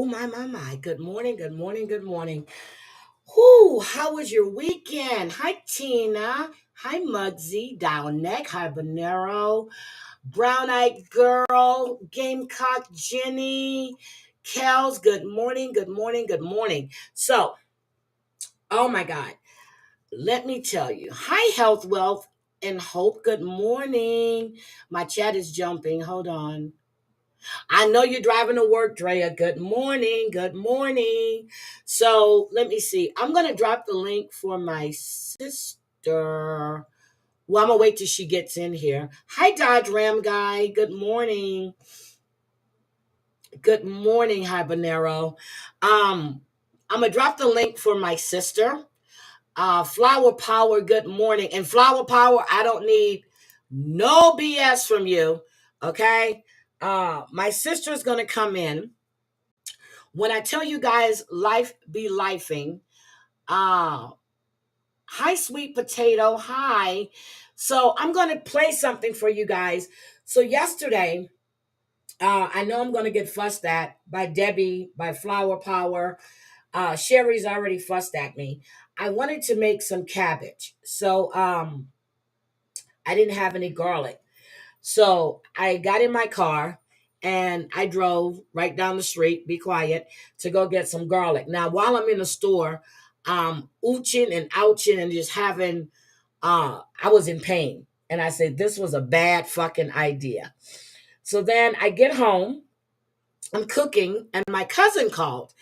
Oh, my. Good morning, good morning, good morning. Whoo, how was your weekend? Hi, Tina. Hi, Muggsy. Down Neck. Hi, Bonero. Brown Eyed Girl. Gamecock Jenny. Kels, good morning, good morning, good morning. So, oh my God, let me tell you. Hi, Health, Wealth, and Hope. Good morning. My chat is jumping. Hold on. I know you're driving to work, Drea. Good morning. Good morning. So let me see. I'm going to drop the link for my sister. Well, I'm going to wait till she gets in here. Hi, Dodge Ram Guy. Good morning. Good morning, Hibernero. I'm going to drop the link for my sister. Flower Power, good morning. And Flower Power, I don't need no BS from you. Okay? My sister's going to come in. When I tell you guys life be lifing, uh, hi, sweet potato, hi. So I'm going to play something for you guys. So yesterday, I know I'm going to get fussed at by Debbie, by Flower Power. Sherry's already fussed at me. I wanted to make some cabbage. So I didn't have any garlic. So I got in my car and I drove right down the street, be quiet, to go get some garlic. Now, while I'm in the store, ooching and ouching and just having, I was in pain. And I said, this was a bad fucking idea. So then I get home, I'm cooking, and my cousin called.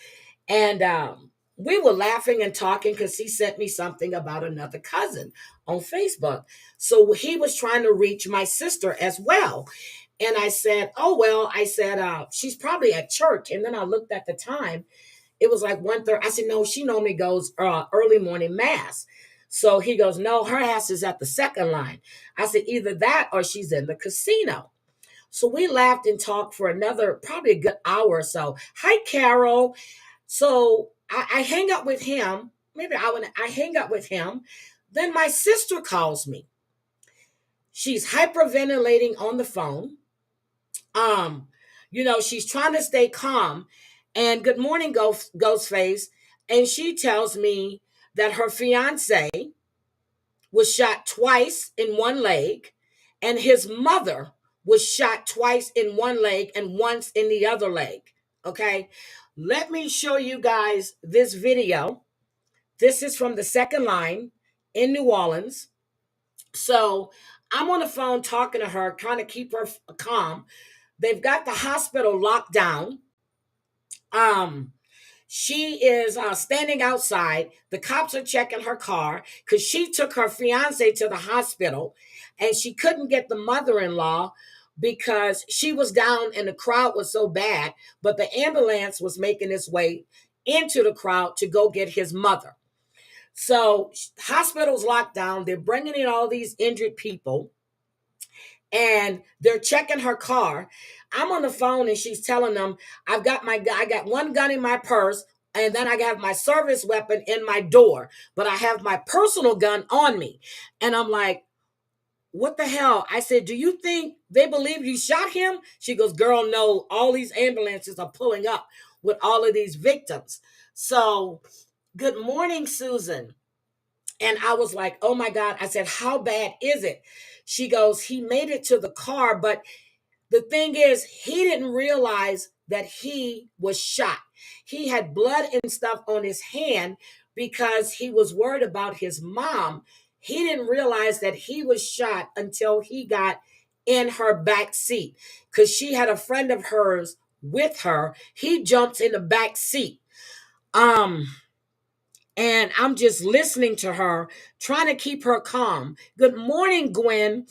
And we were laughing and talking because he sent me something about another cousin on Facebook. So he was trying to reach my sister as well. And I said, oh, well, I said, she's probably at church. And then I looked at the time. It was like 1:30. I said, no, she normally goes early morning mass. So he goes, no, her ass is at the second line. I said, either that or she's in the casino. So we laughed and talked for another, probably a good hour or so. Hi, Carol. So I hang up with him. Maybe I hang up with him. Then my sister calls me. She's hyperventilating on the phone. Um, she's trying to stay calm. And good morning, Ghostface. And she tells me that her fiance was shot twice in one leg, and his mother was shot twice in one leg and once in the other leg. Okay. Let me show you guys this video. This is from the second line in New Orleans. So I'm on the phone talking to her, trying to keep her calm. They've got the hospital locked down. She is standing outside. The cops are checking her car because she took her fiance to the hospital and she couldn't get the mother-in-law because she was down and the crowd was so bad, but the ambulance was making its way into the crowd to go get his mother. So hospital's locked down. They're bringing in all these injured people and they're checking her car. I'm on the phone and she's telling them, I got one gun in my purse and then I have my service weapon in my door, but I have my personal gun on me. And I'm like, what the hell? I said, do you think they believe you shot him? She goes, girl, no, all these ambulances are pulling up with all of these victims. So good morning, Susan. And I was like, oh my God. I said, how bad is it? She goes, he made it to the car, but the thing is, he didn't realize that he was shot. He had blood and stuff on his hand because he was worried about his mom. He didn't realize that he was shot until he got in her back seat because she had a friend of hers with her. He jumps in the back seat. And I'm just listening to her, trying to keep her calm. Good morning, Gwen.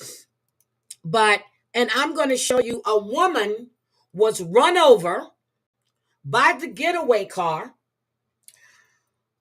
And I'm going to show you a woman was run over by the getaway car.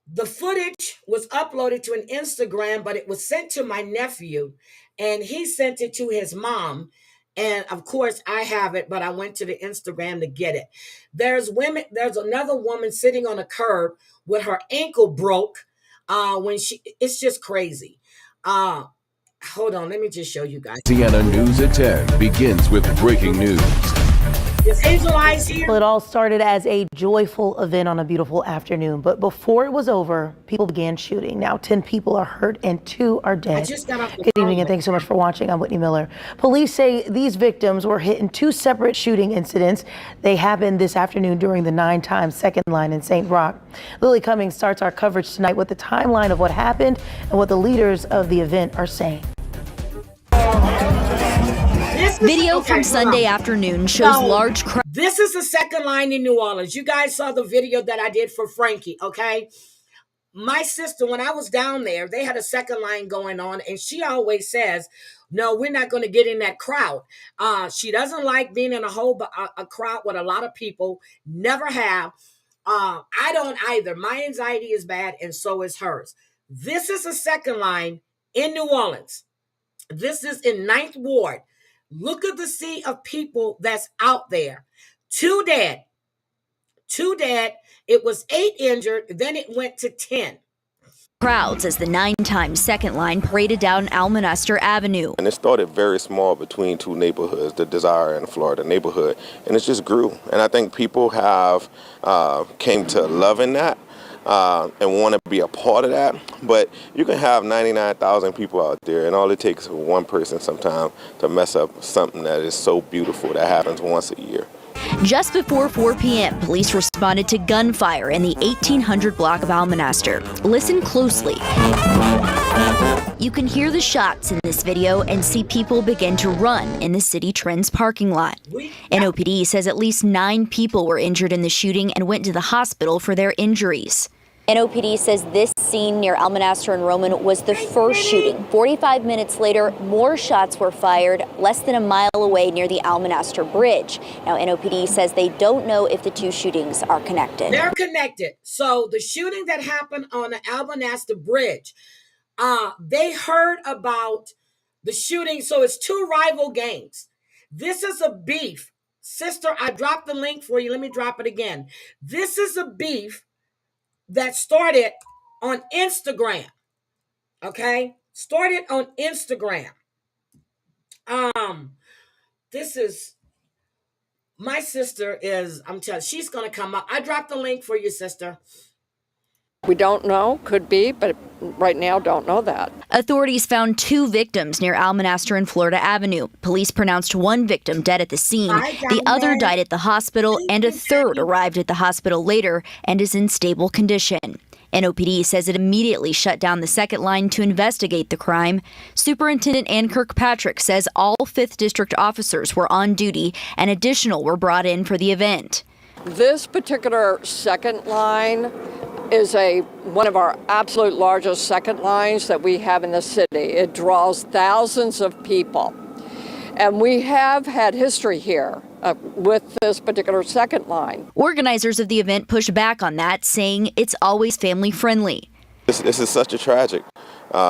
The footage was uploaded to an Instagram, but it was sent to my nephew, and he sent it to his mom. And of course, I have it, but I went to the Instagram to get it. There's another woman sitting on a curb with her ankle broke. It's just crazy. Hold on, let me just show you guys. Louisiana News at 10 begins with breaking news. Is Hazel Eyes here? Well, it all started as a joyful event on a beautiful afternoon, but before it was over, people began shooting. Now 10 people are hurt and 2 are dead. I just got off the Good phone evening and with thanks so much for watching. I'm Whitney Miller. Police say these victims were hit in 2 separate shooting incidents. They happened this afternoon during the 9-time second line in St. Roch. Lily Cummings starts our coverage tonight with the timeline of what happened and what the leaders of the event are saying. Video from Sunday afternoon shows large crowds. This is the second line in New Orleans. You guys saw the video that I did for Frankie, okay? My sister, when I was down there, they had a second line going on, and she always says, no, we're not going to get in that crowd. She doesn't like being in a crowd with a lot of people, never have. I don't either. My anxiety is bad, and so is hers. This is a second line in New Orleans. This is in 9th Ward. Look at the sea of people that's out there. 2 dead. 2 dead. It was 8 injured. Then it went to 10. Crowds as the 9-time second line paraded down Almonaster Avenue. And it started very small between 2 neighborhoods, the Desire and Florida neighborhood, and it just grew. And I think people have came to loving that and want to be a part of that. But you can have 99,000 people out there, and all it takes is one person sometimes to mess up something that is so beautiful that happens once a year. Just before 4 p.m., police responded to gunfire in the 1800 block of Almonaster. Listen closely. You can hear the shots in this video and see people begin to run in the City Trends parking lot. NOPD says at least 9 people were injured in the shooting and went to the hospital for their injuries. NOPD says this scene near Almonaster and Roman was the first shooting. 45 minutes later, more shots were fired less than a mile away near the Almonaster Bridge. Now, NOPD says they don't know if the 2 shootings are connected. They're connected. So the shooting that happened on the Almonaster Bridge, they heard about the shooting. So it's 2 rival gangs. This is a beef. Sister, I dropped the link for you. Let me drop it again. This is a beef that started on Instagram. Okay? Started on Instagram. This is my sister is, I'm telling you, she's gonna come up. I dropped the link for you, sister. We don't know, could be, but right now don't know that. Authorities found 2 victims near Almonaster and Florida Avenue. Police pronounced 1 victim dead at the scene. The other died at the hospital, and a 3rd arrived at the hospital later and is in stable condition. NOPD says it immediately shut down the second line to investigate the crime. Superintendent Ann Kirkpatrick says all 5th District officers were on duty and additional were brought in for the event. This particular second line is one of our absolute largest second lines that we have in the city. It draws thousands of people. And we have had history here with this particular second line. Organizers of the event pushed back on that, saying it's always family friendly. This is such a tragic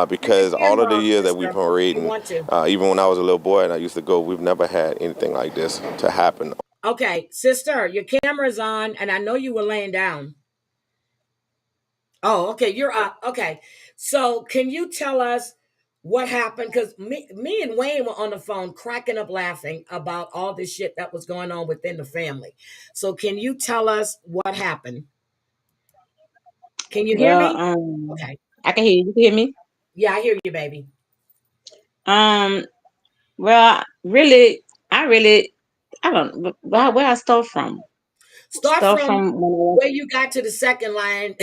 because all of the years that we've been reading, even when I was a little boy and I used to go, we've never had anything like this to happen. Okay, sister, your camera's on, and I know you were laying down. Oh, okay, you're up. Okay, so can you tell us what happened? Because me and Wayne were on the phone cracking up laughing about all this shit that was going on within the family. So can you tell us what happened? Can you hear me? Okay. I can hear you. You can hear me? Yeah, I hear you, baby. Well, I don't know where I start from. Start from where you got to the second line,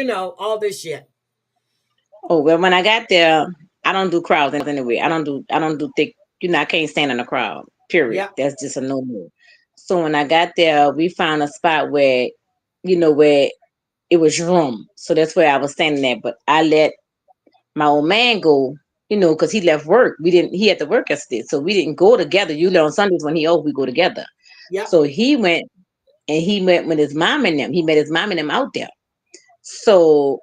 all this shit. Oh, well, when I got there, I don't do crowds anyway. I don't do thick, I can't stand in a crowd, period. Yeah. That's just a no-no. So when I got there, we found a spot where it was room. So that's where I was standing at. But I let my old man go, because he left work. He had to work yesterday. So we didn't go together. Usually on Sundays when he off, we go together. Yeah. So he went with his mom and them. He met his mom and them out there. So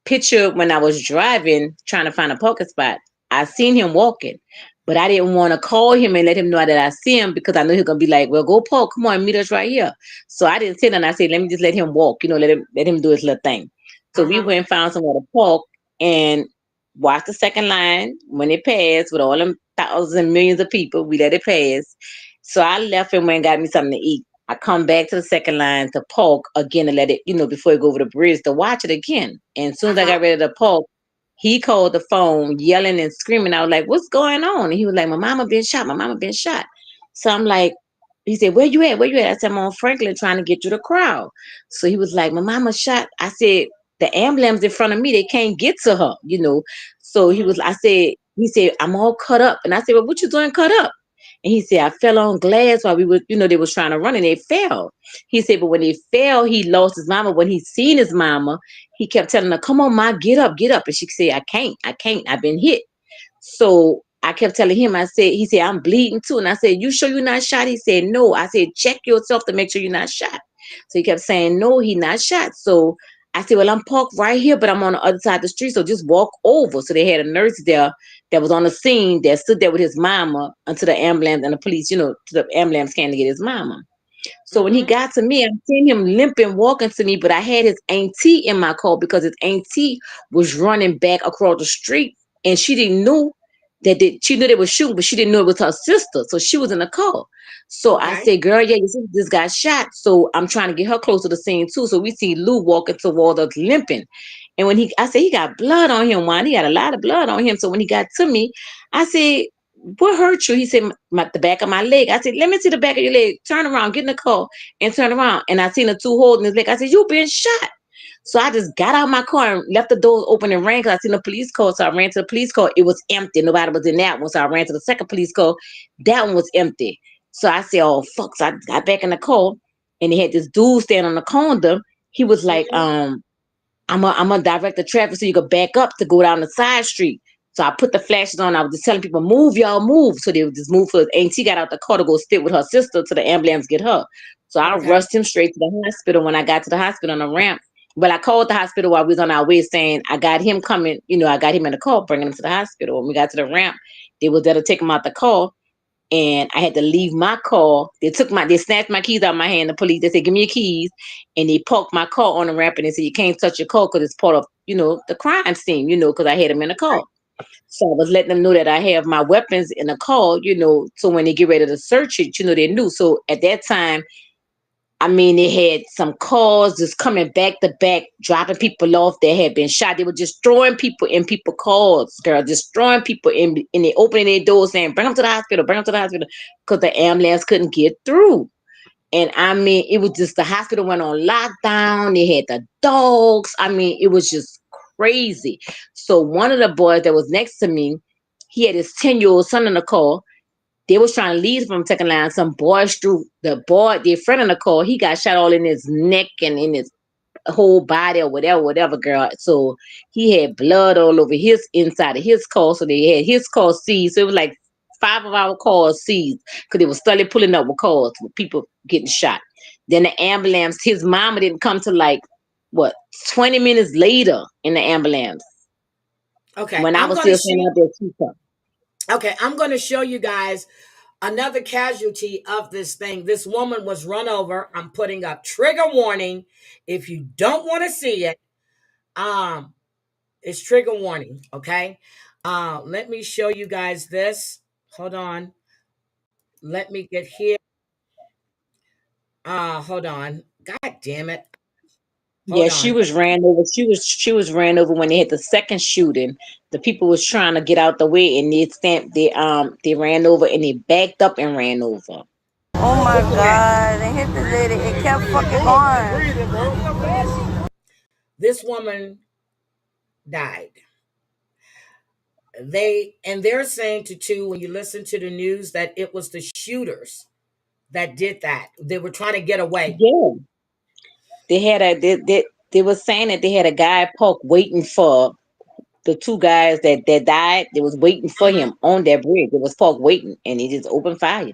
picture when I was driving, trying to find a parking spot, I seen him walking, but I didn't want to call him and let him know that I see him because I know he's going to be like, well, go park. Come on, meet us right here. So I didn't sit and I said, let me just let him walk, let him do his little thing. So we went and found somewhere to park and watched the second line. When it passed with all them thousands and millions of people, we let it pass. So I left and went and got me something to eat. I come back to the second line to park again to let it, before you go over the bridge to watch it again. And as soon as I Uh-huh. got ready to park, he called the phone yelling and screaming. I was like, what's going on? And he was like, my mama been shot. My mama been shot. So I'm like, he said, where you at? Where you at? I said, I'm on Franklin trying to get you the crowd. So he was like, my mama shot. I said, the ambulance in front of me, they can't get to her. So Mm-hmm. he said, I'm all cut up. And I said, well, what you doing cut up? And he said, I fell on glass while we were, they was trying to run and they fell. He said, but when they fell, he lost his mama. When he seen his mama, he kept telling her, come on, ma, get up, get up. And she said, I can't, I've been hit. So I kept telling him, he said, I'm bleeding too. And I said, you sure you're not shot? He said, no. I said, check yourself to make sure you're not shot. So he kept saying, no, he not shot. So I said, well, I'm parked right here, but I'm on the other side of the street. So just walk over. So they had a nurse there that was on the scene that stood there with his mama until the ambulance and the police, to the ambulance came to get his mama. So when he Mm-hmm. got to me, I seen him limping, walking to me, but I had his auntie in my car because his auntie was running back across the street, and she didn't know she knew they were shooting, but she didn't know it was her sister. So she was in the car. So I Okay. said, girl, yeah, your sister just got shot. So I'm trying to get her close to the scene too. So we see Lou walking toward us limping. And I said, he got blood on him, Juan. He got a lot of blood on him. So when he got to me, I said, what hurt you? He said, the back of my leg. I said, let me see the back of your leg. Turn around, get in the car and turn around. And I seen the two holes in his leg. I said, you been shot. So I just got out of my car and left the doors open and ran because I seen the police car. So I ran to the police car. It was empty. Nobody was in that one. So I ran to the second police car. That one was empty. So I said, oh, fuck. So I got back in the car and they had this dude standing on the corner. He was like, Mm-hmm. I'm gonna direct the traffic so you could back up to go down the side street. So I put the flashes on. I was just telling people, move, y'all, move. So they would just move. For Auntie got out the car to go sit with her sister to the ambulance get her. So I Okay. rushed him straight to the hospital. When I got to the hospital on the ramp, but I called the hospital while we was on our way saying I got him coming, I got him in the car, bringing him to the hospital. When we got to the ramp, they was there to take him out the car. And I had to leave my car. They snatched my keys out of my hand. The police, they said, give me your keys. And they parked my car on the ramp and they said, you can't touch your car because it's part of, the crime scene, because I had him in the car. So I was letting them know that I have my weapons in the car, so when they get ready to search it, they knew. So at that time, I mean, they had some cars just coming back to back, dropping people off that had been shot. They were just throwing people in people's cars, girl, just throwing people in, and they opening their doors saying, bring them to the hospital, bring them to the hospital, because the ambulance couldn't get through. And I mean, it was just the hospital went on lockdown. They had the dogs. I mean, it was just crazy. So one of the boys that was next to me, he had his 10-year-old son in the car. They was trying to leave from second line. Some boys threw their friend in the car. He got shot all in his neck and in his whole body or whatever, girl. So he had blood all over his inside of his car. So they had his car seized. So it was like 5 of our cars seized because they were slowly pulling up with cars with people getting shot. Then the ambulance, his mama didn't come to like what 20 minutes later in the ambulance Okay. when I I'm was gonna still show. standing out there. Too. Okay. I'm gonna show you guys another casualty of this thing. This woman was run over. I'm putting up trigger warning. If you don't want to see it, um, it's trigger warning. Okay. Let me show you guys this. Hold on. Let me get here. Hold on. God damn it. Yeah, Hold she on. was ran over. She was ran over when they had the second shooting. The people was trying to get out the way, and they ran over and they backed up and ran over. Oh my Okay. God, they hit this lady. It kept fucking going. This woman died. They're saying to too when you listen to the news that it was the shooters that did that. They were trying to get away. Yeah, they had a they were saying that they had a guy parked waiting for the two guys that died. They was waiting for Mhm. him on that bridge. It was parked waiting, and he just opened fire.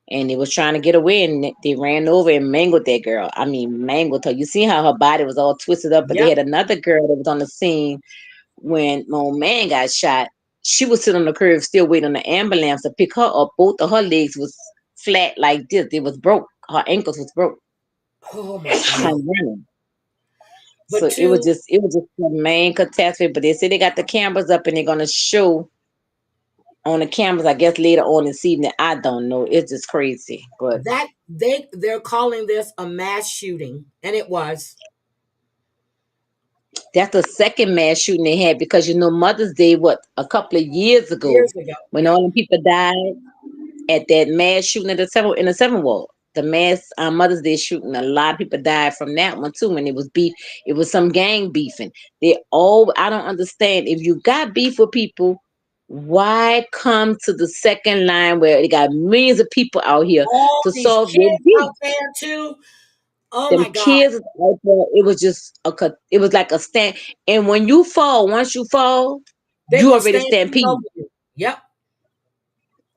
And they was trying to get away, and they ran over and mangled that girl. I mean, mangled her. You see how her body was all twisted up, but they Yep. had another girl that was on the scene when my old man got shot. She was sitting on the curb still waiting on the ambulance to pick her up. Both of her legs was flat like this. It was broke. Her ankles was broke Oh my God. from running. But So it was too, just a main catastrophe. But they say they got the cameras up and they're gonna show on the cameras, I guess later on this evening. I don't know. It's just crazy. But That they're calling this a mass shooting, and it was that's the second mass shooting they had because Mother's Day, a couple of years ago, years ago. when Yep. all the people died at that mass shooting at the Seven Wall. The mass Mother's Day shooting, a lot of people died from that one too. When it was beef, it was some gang beefing. I don't understand. If you got beef with people, why come to the second line where they got millions of people out here All to these solve your kids beef? out there too. Oh Them my God. kids out there, it was just it was like a stand. And when you fall, once you fall, They're you gonna already stand over stampede. you. Yep.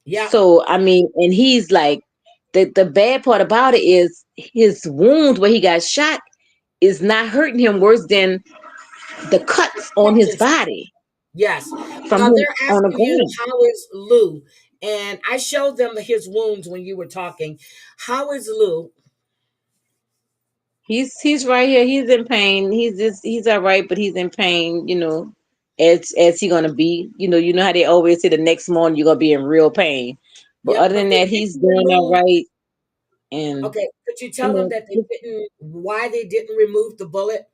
Yep. So I mean, and he's like, the bad part about it is his wounds where he got shot is not hurting him worse than the cuts on his Substance. body Yes. from him They're on the asking you, ground. how is Lou? And I showed them his wounds when you were talking. How is Lou? He's right here. He's in pain. He's all right, but he's in pain. As he gonna be. You know how they always say the next morning you're gonna be in real pain. But Yep. other But than they that, he's didn't doing all remove. right. And Okay. Could you you tell them that they know, didn't, why they didn't remove the bullet?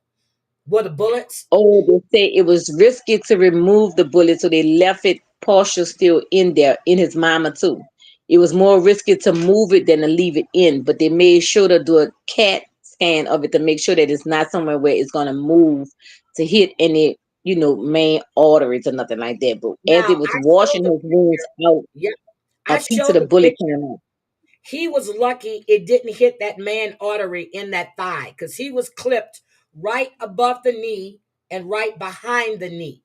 What, the bullets? oh, they say it was risky to remove the bullet, so they left it partial still in there in his mama too. It was more risky to move it than to leave it in, but they made sure to do a CAT scan of it to make sure that it's not somewhere where it's gonna move to hit any, main arteries or nothing like that. But as Now it was I showed washing the his wounds picture. out, Yep. a I piece of showed the the bullet picture. came out. He was lucky it didn't hit that man artery in that thigh because he was clipped right above the knee and right behind the knee.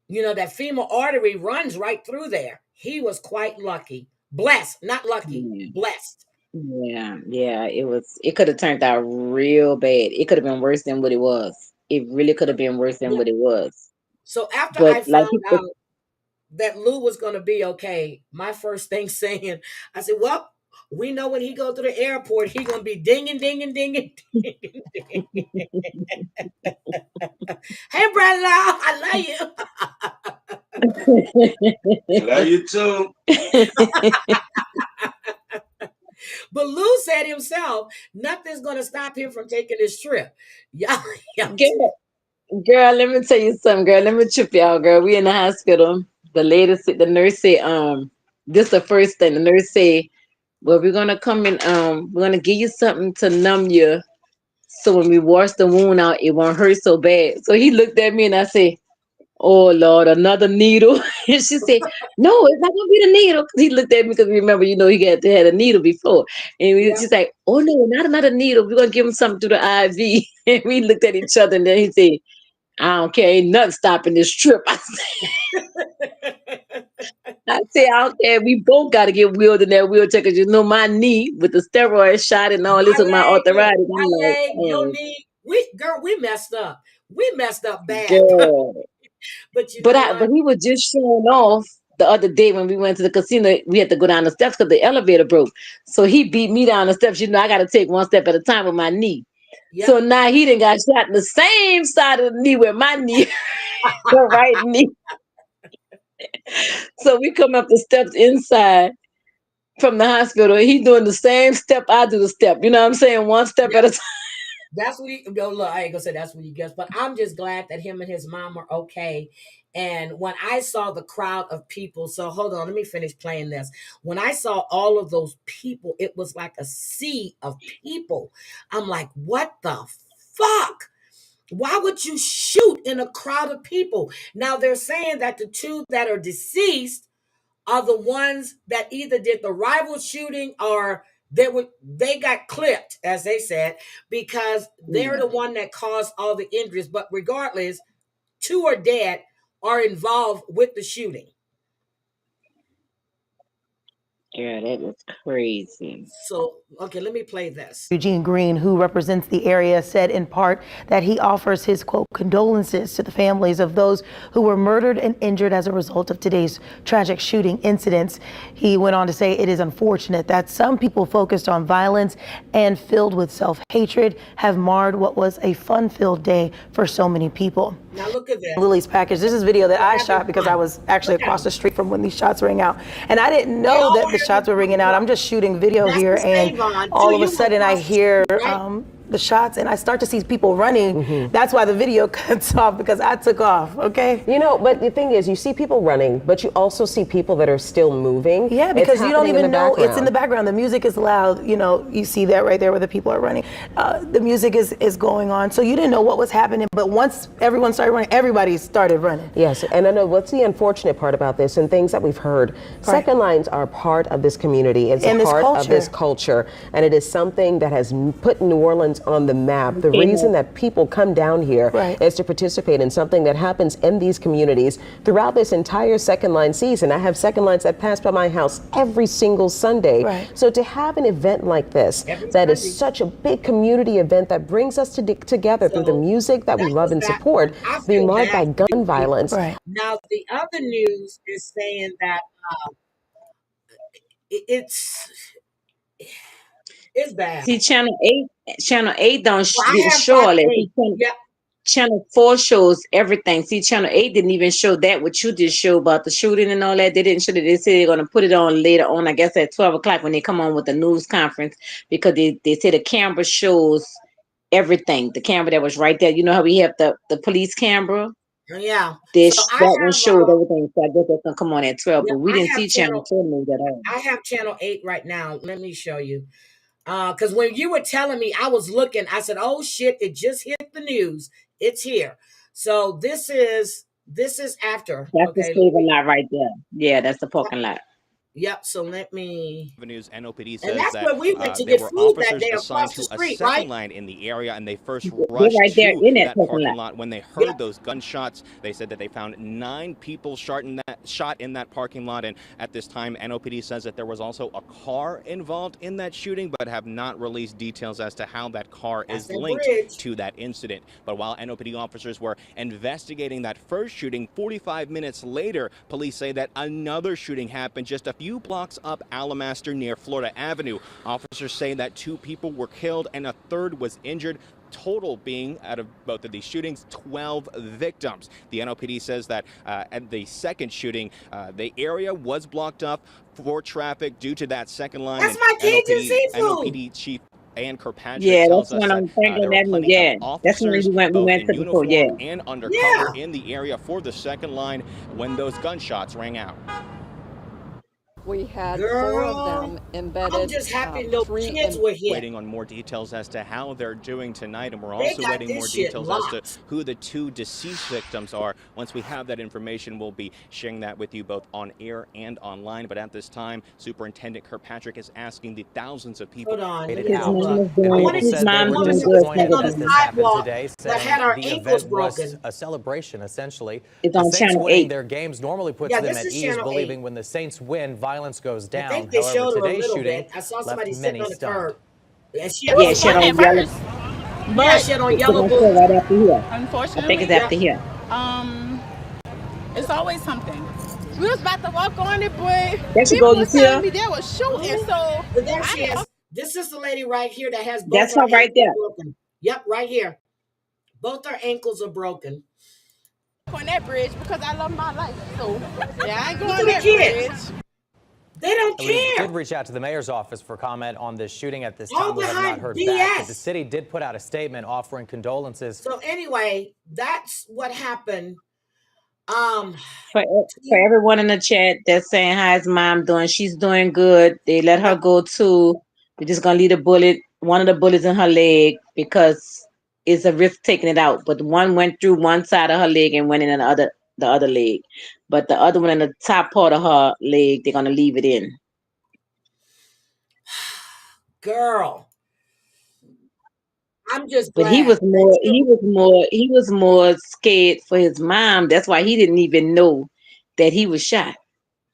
That femoral artery runs right through there. He was quite lucky. Blessed, not lucky, Yeah, blessed. yeah. It could have turned out real bad. It could have been worse than what it was. It really could have been worse than Yeah. what it was. So after But I like found he said, out that Lou was going to be okay, my first thing saying, I said, well, we know when he go to the airport, he going to be dinging, dinging, dinging, dinging, dinging. Hey, brother, I love I love you too. you. But Lou said himself, nothing's going to stop him from taking this trip. Y'all, y'all, girl, girl, let me tell you something, girl. Let me trip y'all, girl. We in the hospital. The nurse said, this the first thing. The nurse said, well, we're gonna come in, we're gonna give you something to numb you. So when we wash the wound out, it won't hurt so bad. So he looked at me and I said, oh Lord, another needle. And she said, no, it's not gonna be the needle. 'Cause he looked at me because remember, he had a needle before. And yeah. she's like, oh no, not another needle. We're gonna give him something through the IV. And we looked at each other and then he said, I don't care, ain't nothing stopping this trip. I said, I don't care. We both gotta get wheeled in that wheelchair because my knee with the steroid shot and all this My with my leg, look, arthritis. my I'm like, leg, your knee. We messed up. We messed up bad. girl. But you But know I what? but he was just showing off the other day when we went to the casino. We had to go down the steps because the elevator broke. So he beat me down the steps. I got to take one step at a time with my knee. So Yep. now he done got shot in the same side of the knee where my knee, the right knee. So we come up the steps inside from the hospital. He doing the same step I do the step. You know what I'm saying? One step at Yep. a time. That's what he go. Look, I ain't gonna say that's what he gets, but I'm just glad that him and his mom are okay. And when I saw the crowd of people, so hold on, let me finish playing this. When I saw all of those people, it was like a sea of people. I'm like, what the fuck? Why would you shoot in a crowd of people? Now they're saying that the two that are deceased are the ones that either did the rival shooting or they got clipped, as they said, because they're the one that caused all the injuries. But regardless, two are dead, are involved with the shooting. Yeah, that was crazy. So okay, let me play this. Eugene Green, who represents the area, said in part that he offers his, quote, condolences to the families of those who were murdered and injured as a result of today's tragic shooting incidents. He went on to say it is unfortunate that some people focused on violence and filled with self-hatred have marred what was a fun-filled day for so many people. Now look at this. Lily's package. This is video that I shot because I was actually across the street from when these shots rang out. And I didn't know that the shots were ringing out. I'm just shooting video here, and all of a sudden I hear the shots, and I start to see people running. That's why the video cuts off, because I took off, okay? You know, but the thing is, you see people running, but you also see people that are still moving. Yeah, because you don't even know, it's in the background. The music is loud, you know, you see that right there where the people are running. The music is going on, so you didn't know what was happening, but once everyone started running, everybody started running. Yes, and I know what's the unfortunate part about this, and things that we've heard, second lines are part of this community. It's a part of this culture, and it is something that has put New Orleans on the map. The reason that people come down here is to participate in something that happens in these communities throughout this entire second line season. I have second lines that pass by my house every single Sunday. So to have an event like this, that is such a big community event that brings us together through the music that we love and support, being marred by gun violence. Now the other news is saying that it's bad. See, Channel 8 don't show all that. Channel 4 shows everything. See, Channel 8 didn't even show that, what you just showed about the shooting and all that. They didn't show that. They said they're going to put it on later on, I guess at 12 o'clock when they come on with the news conference, because they say the camera shows everything. The camera that was right there. You know how we have the police camera? Yeah. That one showed everything. So I guess that's going to come on at 12. But we didn't see Channel 4 news at all. I have Channel 8 right now. Let me show you. Because when you were telling me, I was looking, I said, oh shit, it just hit the news. It's here. So this is after. That's the saving lot right there. Yeah, that's the parking lot. Yep. So let me. News NOPD says and that's that where we went to there get were food officers that day assigned across the to street, a second right? line in the area, and they first rushed there to in that parking lot when they heard those gunshots. They said that they found 9 people shot in that parking lot, and at this time, NOPD says that there was also a car involved in that shooting, but have not released details as to how that car is linked to that incident. But while NOPD officers were investigating that first shooting, 45 minutes later, police say that another shooting happened just a few blocks up Alamaster near Florida Avenue. Officers say that 2 people were killed and a third was injured. Total being, out of both of these shootings, 12 victims. The NOPD says that at the second shooting, the area was blocked up for traffic due to that second line. That's my Cajun seafood. NOPD Chief Ann Kirkpatrick tells us when I'm that there were plenty of officers, we went both to in before, uniform and undercover in the area for the second line when those gunshots rang out. We had 4 of them embedded. I'm just happy no kids were here. Waiting on more details as to how they're doing tonight, and we're also waiting more details as to who the 2 deceased victims are. Once we have that information, we'll be sharing that with you both on air and online. But at this time, Superintendent Kirkpatrick is asking the thousands of people. Hold on. It out. His mom was disappointed on the sidewalk that had our ankles broken. A celebration, essentially. It's the on Saints Channel winning 8. their games normally puts them at ease, believing when the Saints win, violence goes down. I think they showed her a today's little shooting bit. I saw somebody sitting on the curb. And she had on yellow. Yeah, she had on yellow boots. Right after here. Unfortunately, I think it's after here. It's always something. We was about to walk on it, but people were telling me they were shooting. So but there she is. This is the lady right here that has both That's her her right there. broken. Yep, right here. Both her ankles are broken. On that bridge because I love my life. So yeah, I ain't going Look at that the kids. bridge. They don't We care. did reach out to the mayor's office for comment on this shooting. At this All time, we have not behind heard BS. back. But the city did put out a statement offering condolences. So anyway, that's what happened. For everyone in the chat that's saying how his mom doing, she's doing good. They let her go too. They're just gonna leave one of the bullets in her leg because it's a risk taking it out. But one went through one side of her leg and went in the other leg. But the other one in the top part of her leg, they're gonna leave it in. Girl, I'm just But glad. he was more scared for his mom. That's why he didn't even know that he was shot.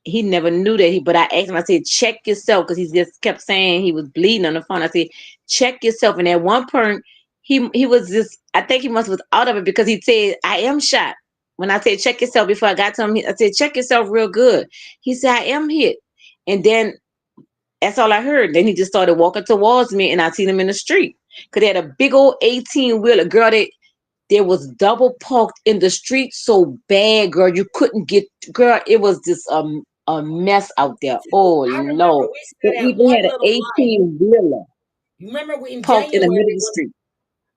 He never knew that but I asked him, I said, check yourself, because he just kept saying he was bleeding on the phone. I said, check yourself. And at one point, he was just, I think he was out of it because he said, I am shot. When I said, check yourself, before I got to him, I said, check yourself real good. He said, I am hit. And then that's all I heard. Then he just started walking towards me, and I seen him in the street. Because they had a big old 18-wheeler. Girl, There was double parked in the street so bad, girl. You couldn't get, girl. It was just a mess out there. Oh I remember Lord, we they sat at even one had an little light. 18-wheeler You remember in parked in the middle January of the when street.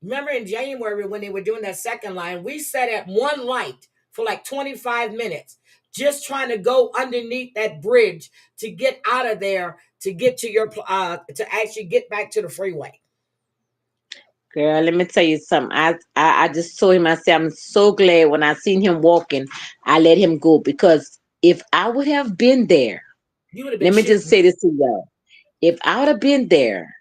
remember in January when they were doing that second line, we sat at one light for like 25 minutes, just trying to go underneath that bridge to get out of there to get to your to actually get back to the freeway. Girl, let me tell you something. I just told him, I said, I'm so glad when I seen him walking, I let him go because if I would have been there, You would have been let me just shooting. say this to y'all. If I would have been there,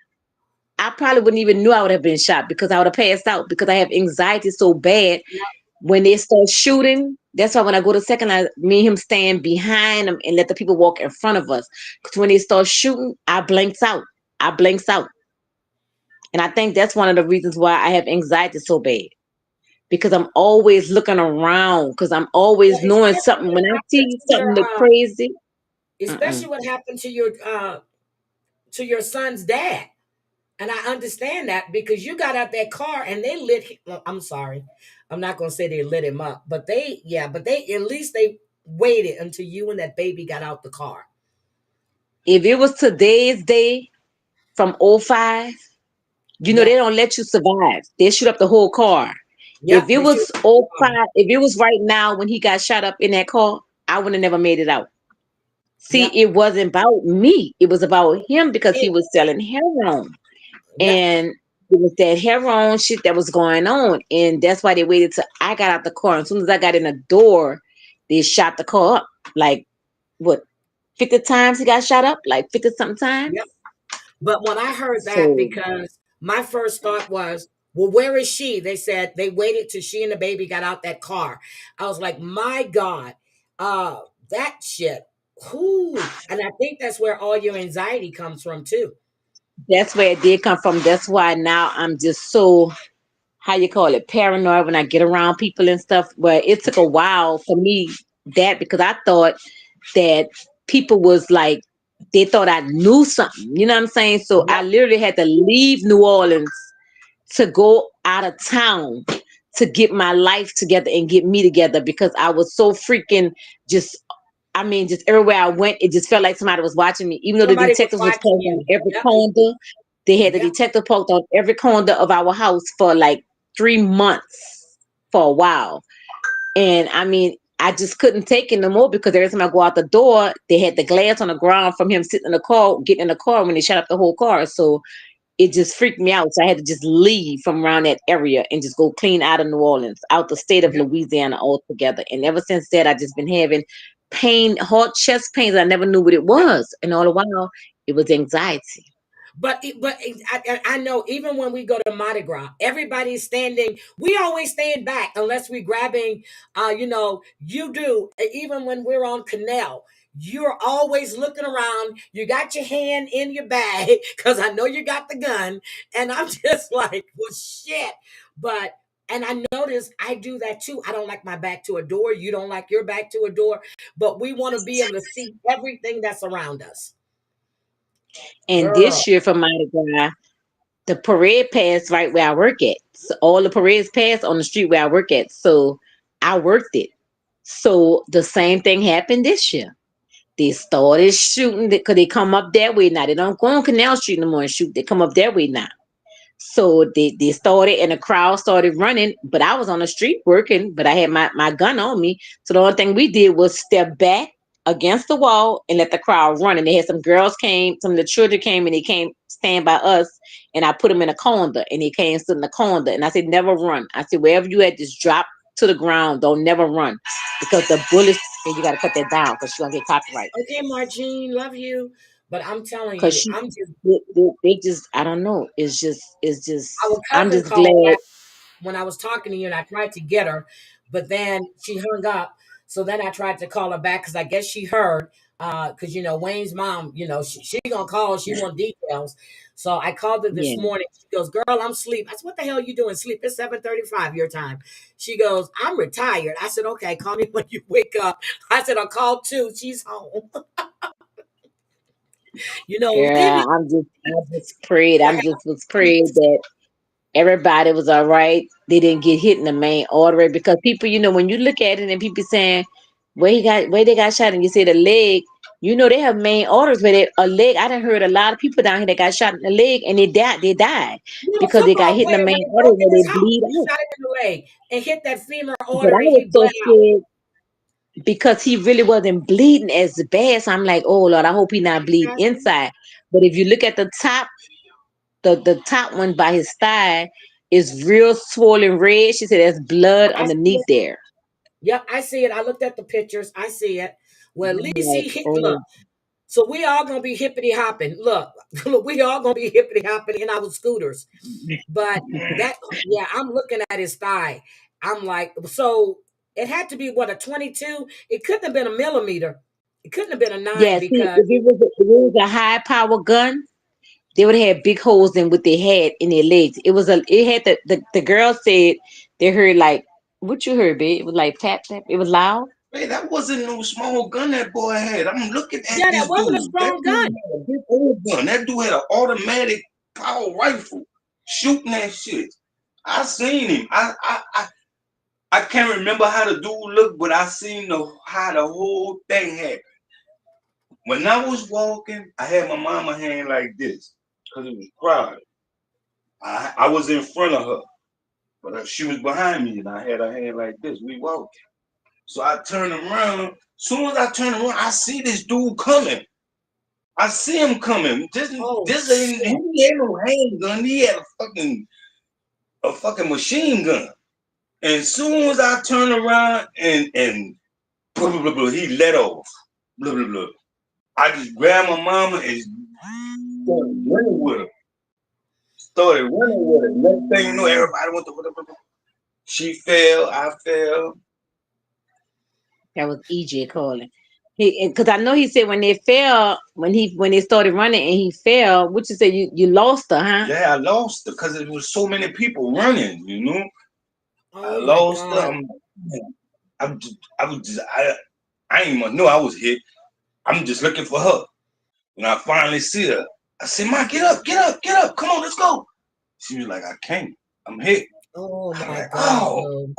I probably wouldn't even knew I would have been shot because I would have passed out because I have anxiety so bad. When they start shooting, that's why when I go to second line, me and him stand behind them and let the people walk in front of us. Because when they start shooting, I blinks out. I blinks out. And I think that's one of the reasons why I have anxiety so bad. Because I'm always looking around, because I'm Well, always knowing especially something. what When I happened see to something your look crazy, especially mm-mm. what happened to your son's dad. And I understand that because you got out that car and they well, I'm sorry. I'm not going to say they lit him up, but they at least they waited until you and that baby got out the car. If it was today's day from '05, you know, they Yep. don't let you survive. They shoot up the whole car. If Yep. it They shoot was '05, if it was right now when he got shot up in that car, I would have never made it out. See, Yep. it wasn't about me. It was about him because he It, was selling heroin. yep. And it was that heroin shit that was going on. And that's why they waited till I got out the car. And as soon as I got in the door, they shot the car up. Like, what, 50 times he got shot up? Like 50 something times? Yep. But when I heard that, So because my first thought was, well, where is she? They said they waited till she and the baby got out that car. I was like, my God, that shit. Whoo. And I think that's where all your anxiety comes from too. that's where it did come from. That's why now I'm just so, how you call it, paranoid when I get around people and stuff. But it took a while for me that because I thought that people was like they thought I knew something. You know what I'm saying? So I Yep. literally had to leave New Orleans to go out of town to get my life together and get me together because I was so freaking just I mean, just everywhere I went, it just felt like somebody was watching me. Even though the Somebody was detectives was watching posted on you. every Yep. corner, they had the Yep. detective posted on every corner of our house for like 3 months for a while. And I mean, I just couldn't take it no more because every time I go out the door, they had the glass on the ground from him sitting in the car, getting in the car when they shut up the whole car. So it just freaked me out. So I had to just leave from around that area and just go clean out of New Orleans, out the state of Yep. Louisiana altogether. And ever since that, I just been having pain, hard chest pains. I never knew what it Yep. was. And all the while, it was anxiety. I know even when we go to Mardi Gras, everybody's standing. We always stand back unless we're grabbing. You do even when we're on Canal. You're always looking around. You got your hand in your bag because I know you got the gun, and I'm just like, well, shit. But and I notice I do that too. I don't like my back to a door. You don't like your back to a door, but we want to be able to see everything that's around us, And girl. this year for Mardi Gras, the parade passed right where I work at. So all the parades passed on the street where I work at. So I worked it. So the same thing happened this year. They started shooting because they come up that way now. They don't go on Canal Street no more and shoot. They come up that way now. So they started and the crowd started running, but I was on the street working, but I had my gun on me. So the only thing we did was step back against the wall and let the crowd run. And they had some girls came, some of the children came and they came stand by us and I put them in a corner and they came stood in the corner and I said, never run. I said, wherever you at, just drop to the ground. Don't never run because the bullets, and you got to cut that down because you're going to get copyright. Okay, Margene, love you. But I'm telling Because you, she, they just, I don't know. our I'm cousin just called glad. back when I was talking to you and I tried to get her, but then she hung up. So then I tried to call her back because I guess she heard, because Wayne's mom, she gonna call, she want details. So I called her this Yeah. morning. She goes, "Girl, I'm asleep." I said, "What the hell you doing sleep? It's 7:35 your time." She goes, "I'm retired." I said, "Okay, call me when you wake up." I said, "I'll call too. She's home." Girl, Leaving I just prayed. like I'm just was prayed that. Everybody was all right. They didn't get hit in the main artery because people, when you look at it and people saying where they got shot and you say the leg, they have main arteries, but a leg. I done heard a lot of people down here that got shot in the leg and they died. They died You know, because they got football hit in the player when main he artery broke in where his they house, bleed he out. shot him in the leg and hit that femur But I artery and was he so bled out. scared because he really wasn't bleeding as bad. So I'm like, oh Lord, I hope he not bleeding inside. But if you look at the top, the top one by his thigh is real swollen red. She said there's blood I see underneath it. there. Yep, I see it. I looked at the pictures. I see it. Well, at least Like, he hit. oh, Look, so we all gonna be hippity hopping. Look, look, we all gonna be hippity hopping in our scooters. But that, yeah, I'm looking at his thigh. I'm like, so it had to be what, a 22? It couldn't have been a millimeter. It couldn't have been a 9 yeah, see, because if it was a high power gun, they would have had big holes in what they had in their legs. It had the girl said they heard like, what you heard, babe? It was like tap tap. It was loud. Hey, that wasn't no small gun that boy had. I'm looking at yeah, that this wasn't a dude. That strong dude gun. had a big old gun. That dude had an automatic power rifle shooting that shit. I seen him. I can't remember how the dude looked, but I seen how the whole thing happened. When I was walking, I had my mama hand like this because it was crowded. I was in front of her, but she was behind me, and I had her hand like this. We walking. So I turn around. Soon as I turn around, I see this dude coming. I see him coming. Oh This ain't shit. he had no handgun. He had a fucking machine gun. And soon as I turn around and blah, blah, blah, blah, he let off. Blah blah blah. I just grabbed my mama and started running with her. Next thing you know, everybody went to blah, blah, blah. She fell. I fell. That was EJ calling. Because I know he said when they fell, when they started running and he fell, what you said you lost her, huh? Yeah, I lost her because there was so many people running. I Oh my lost her. God. I ain't even know I was hit. I'm just looking for her. When I finally see her, I said, "Ma, get up, get up, get up. Come on, let's go." She was like, "I can't. I'm hit." Oh I'm my like, God, "Oh, Blue.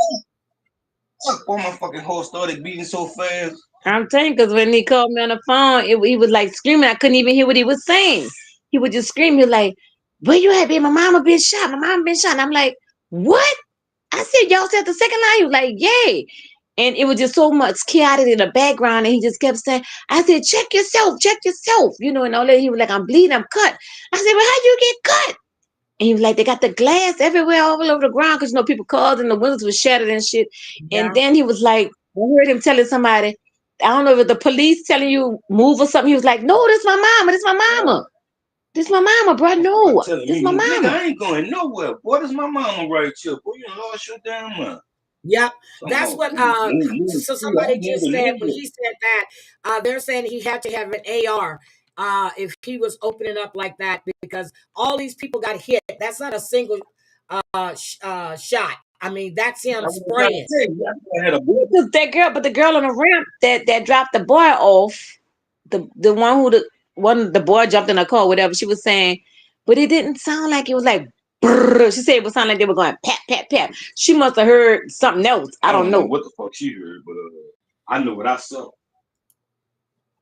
fuck." Boy, my fucking heart started beating so fast. I'm telling you, because when he called me on the phone, he was like screaming. I couldn't even hear what he was saying. He would just scream. He was like, "Where you at, baby? My mama been shot. My mama been shot." And I'm like, "What?" I said, "Y'all said the second line." He was like, "Yay." And it was just so much chaotic in the background. And he just kept saying, I said, check yourself, and all that. He was like, I'm bleeding, I'm cut. I said, well, how you get cut? And he was like, they got the glass everywhere, all over the ground, because people cars and the windows were shattered and shit. And Yeah. then he was like, I heard him telling somebody, I don't know if the police telling you move or something. He was like, no, this my mama, this my mama. This my mama, bro. No, Telling this me, my nigga, mama. I ain't going nowhere. Boy, this my mama right here. Boy, you lost your damn mind. Yep. That's Somehow, what so I somebody never just said knew when he said that, they're saying he had to have an AR if he was opening up like that because all these people got hit. That's not a single shot. I mean, that's him I was trying to spraying. tell you, I had a book. But the girl on the ramp that dropped the boy off, the one the boy jumped in the car, whatever she was saying, but it didn't sound like it was like brrr. She said it would sound like they were going pat pat pat. She must have heard something else. I I don't don't know know. what the fuck she heard, but I know what I saw.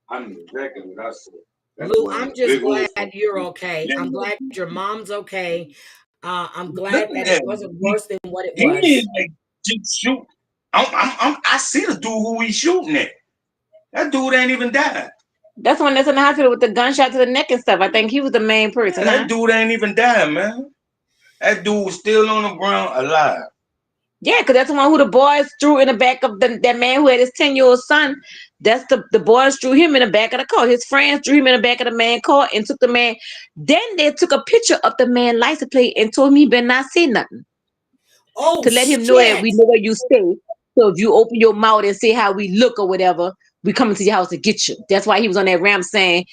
I knew exactly what I saw. That Lou, boy had I'm a just big old glad fucking you're okay. I'm damn. glad your mom's okay. I'm glad Looking that at it him, wasn't worse than what it he was. ain't like just shoot. I see the dude who he's shooting at. That dude ain't even died. That's when that's in the hospital with the gunshot to the neck and stuff. I think he was the main person, That huh? dude ain't even died, man. That dude was still on the ground alive. Yeah, because that's the one who the boys threw in the back of that man who had his 10-year-old son. That's the boys threw him in the back of the car. His friends threw him in the back of the man's car and took the man. Then they took a picture of the man license plate and told him he better not say nothing Oh to let him know that shit. we know where you stay. So if you open your mouth and say how we look or whatever, we coming to your house to get you. That's why he was on that ramp saying,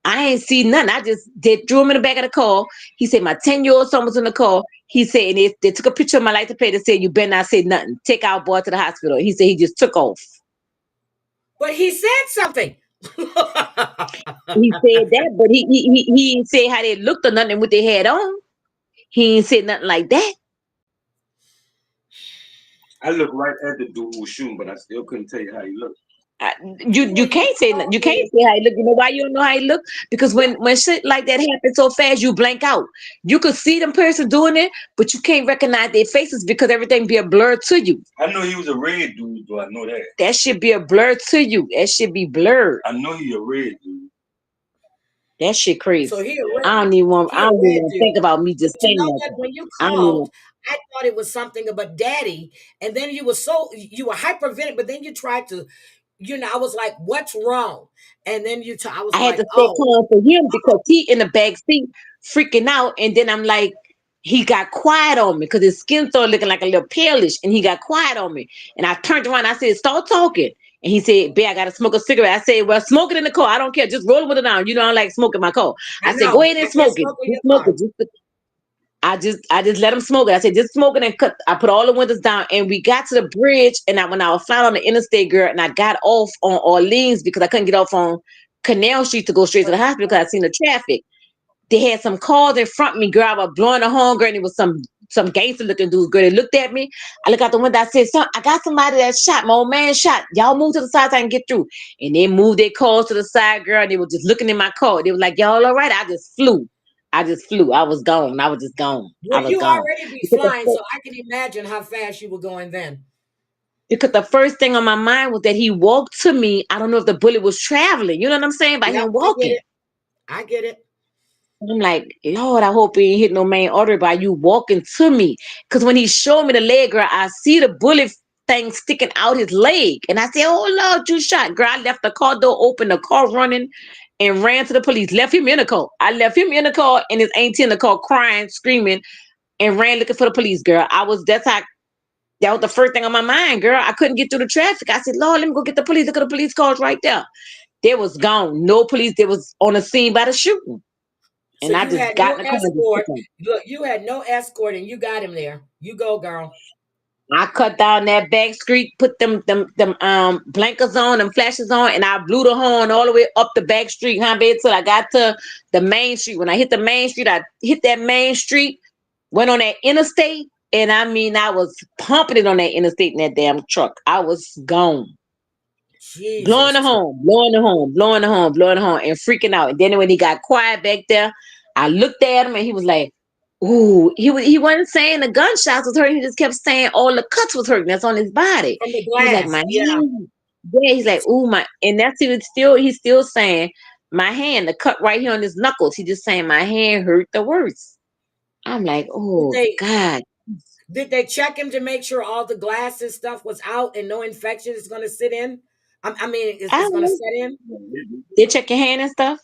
I ain't see nothing. They threw him in the back of the car. He said, my 10-year-old son was in the car. He said, and they took a picture of my license plate and said, you better not say nothing. Take our boy to the hospital. He said he just took off. But he said something. He said that, but he didn't say how they looked or nothing what they had on. He ain't said nothing like that. I looked right at the dude who was shooting, but I still couldn't tell you how he looked. You can't say nothing. You can't say how he look. You know why you don't know how he look? Because when shit like that happens so fast, you blank out. You could see them person doing it, but you can't recognize their faces because everything be a blur to you. I know he was a red dude, though. I know that. That should be a blur to you. That should be blurred. I know he a red dude. That shit crazy. So I don't even want to think about me just but you saying know that. what? When you called, I thought it was something about daddy, and then you were hyperventilating, but then you tried to, I was like, "What's wrong?" And then I was I had like, to stay "Oh, calm for him because he in the back seat freaking out, and then I'm like, he got quiet on me because his skin started looking like a little palish, and he got quiet on me. And I turned around, I said, "Start talking." And he said, "Babe, I gotta smoke a cigarette." I said, "Well, smoke it in the car. I don't care. Just roll it with it down. You know I don't like smoking my car." I said, "Go ahead and smoke it. Just smoke it. I just let him smoke it." I said, "Just smoke it and cut." I put all the windows down, and we got to the bridge. And when I was flying on the interstate, girl, and I got off on Orleans because I couldn't get off on Canal Street to go straight to the hospital because I seen the traffic. They had some cars in front of me, girl. I was blowing the horn, girl, and it was some gangster looking dudes, girl. They looked at me. I looked out the window. I said, "Son, I got somebody that shot. My old man shot. Y'all move to the side so I can get through." And they moved their cars to the side, girl. And they were just looking in my car. They were like, "Y'all all right?" I just flew. I was gone. I was just gone. I well, was you gone. already be flying, so I can imagine how fast you were going then." Because the first thing on my mind was that he walked to me. I don't know if the bullet was traveling. You know what I'm saying? By him walking. I get it. I'm like, Lord, I hope he ain't hit no main artery by you walking to me. Because when he showed me the leg, girl, I see the bullet thing sticking out his leg. And I said, "Oh, Lord, you shot." Girl, I left the car door open, the car running, and ran to the police. Left him in the car. I left him in the car and his auntie in the car crying, screaming, and ran looking for the police, girl. That was the first thing on my mind, girl. I couldn't get through the traffic. I said, "Lord, let me go get the police." Look at the police cars right there. They was gone. No police. They was on the scene by the shooting. So And I you just had got no in the car and just escort. took him. Look, you had no escort, and you got him there. You go, girl. I cut down that back street, put them blankers on, them flashes on, and I blew the horn all the way up the back street, huh, babe, till I got to the main street. When I hit the main street, I hit that main street, went on that interstate, and I mean, I was pumping it on that interstate in that damn truck. I was gone. Blowing Jesus. the horn, blowing the horn, blowing the horn, blowing the horn, and freaking out. And then when he got quiet back there, I looked at him and he was like, "Ooh," he wasn't saying the gunshots was hurting. He just kept saying all the cuts was hurting. That's on his body. From the He was like, glass, "My yeah. hand." Yeah, he's like, "Ooh, my," and that's he's still saying, "My hand, the cut right here on his knuckles." He just saying, "My hand hurt the worst." I'm like, Did "Oh they God." did they check him to make sure all the glass and stuff was out and no infection is going to sit in? I mean, I it's don't going to know. set in. They check your hand and stuff.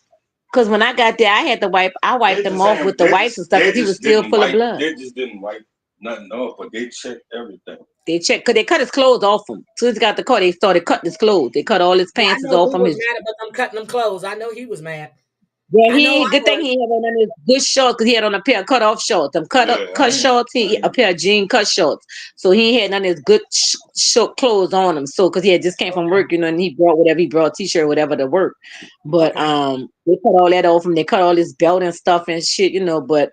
Cause when I got there, I wiped them off with the wipes and stuff because he was still full of blood. They just didn't wipe nothing off, but they checked everything. They checked because they cut his clothes off him. As soon as he got the car, they started cutting his clothes. They cut all his Well, I pants know off who from was his. mad about them cutting them clothes. I know he was mad. Yeah, I know I good thing was. he had on his good shorts because he had on a pair of cut off shorts. Them cut shorts, a pair of jean cut shorts. So he had none of his good short clothes on him. So because he had just came from work, and he brought whatever he brought, t-shirt, whatever to work. But they cut all that off him. They cut all his belt and stuff and shit, But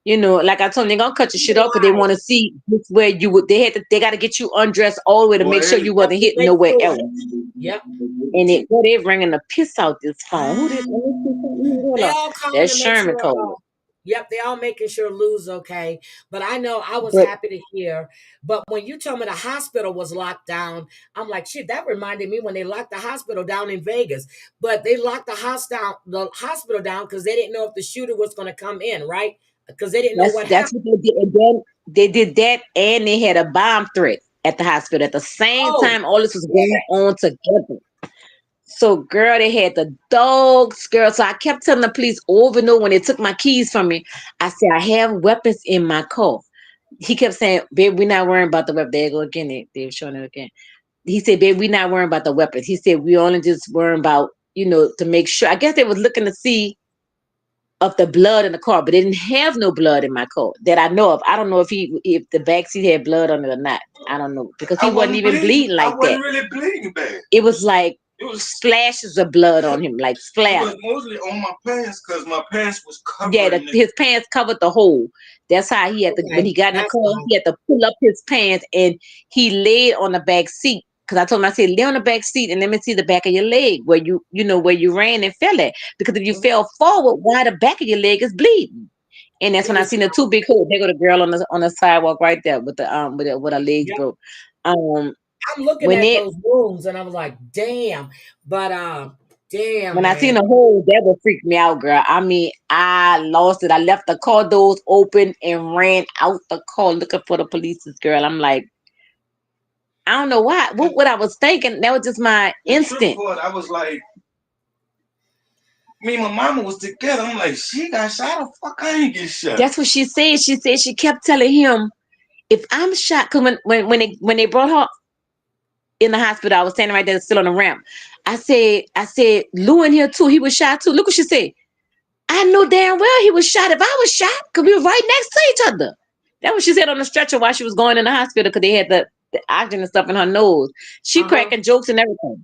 like I told him, they're gonna cut your shit off because they want to see where you would. They got to get you undressed all the way to make sure you wasn't hitting nowhere else. Yep. And they ringing the piss out this phone. Who this? They all calling That's to make Sherman sure. calling. Yep, they all making sure Lou's okay. But I know I was But happy to hear. But when you told me the hospital was locked down, I'm like, shit, that reminded me when they locked the hospital down in Vegas. But they locked the hospital down because they didn't know if the shooter was going to come in, right? Because they didn't know what that's happened. what they did. And then they did that, and they had a bomb threat at the hospital at the same Oh, time. All this was yeah. going on together. So, girl, they had the dogs, girl. So I kept telling the police over and over when they took my keys from me. I said, "I have weapons in my car." He kept saying, "Babe, we're not worrying about the weapon." There you go again. They're showing it again. He said, "Babe, we're not worrying about the weapons." He said, "We only just worrying about, to make sure." I guess they was looking to see of the blood in the car, but they didn't have no blood in my car that I know of. I don't know if the backseat had blood on it or not. I don't know because he wasn't even bleeding like I that. wasn't really bleeding bad. It was like It was splashes of blood on him, like it splatter. was mostly on my pants because my pants was covering Yeah, it. his pants covered the hole. That's how he had to, when Okay, he got in the that's car, fine. he had to pull up his pants and he laid on the back seat. Because I told him, I said, lay on the back seat and let me see the back of your leg where you know, where you ran and fell at. Because if you Mhm. fell forward, why the back of your leg is bleeding? And that's He when I was. seen the two big holes. There go the girl on the sidewalk right there with the with her legs Yep. broke. Um, I'm looking when at it those wounds and I was like, damn. But damn, when I seen man. the hole, that would freak me out, girl. I mean, I lost it. I left the car doors open and ran out the car looking for the police, girl. I'm like, I don't know why. What I was thinking, that was just my The trip instinct. part, I was like, me and my mama was together. I'm like, she got shot. The fuck, I ain't get shot. That's what she said. She said she kept telling him, if I'm shot, because when they brought her in the hospital, I was standing right there still on the ramp. I said, Lou in here too. He was shot too. Look what she said. I knew damn well he was shot if I was shot because we were right next to each other. That's what she said on the stretcher while she was going in the hospital because they had the oxygen and stuff in her nose. She Uh-huh. cracking jokes and everything.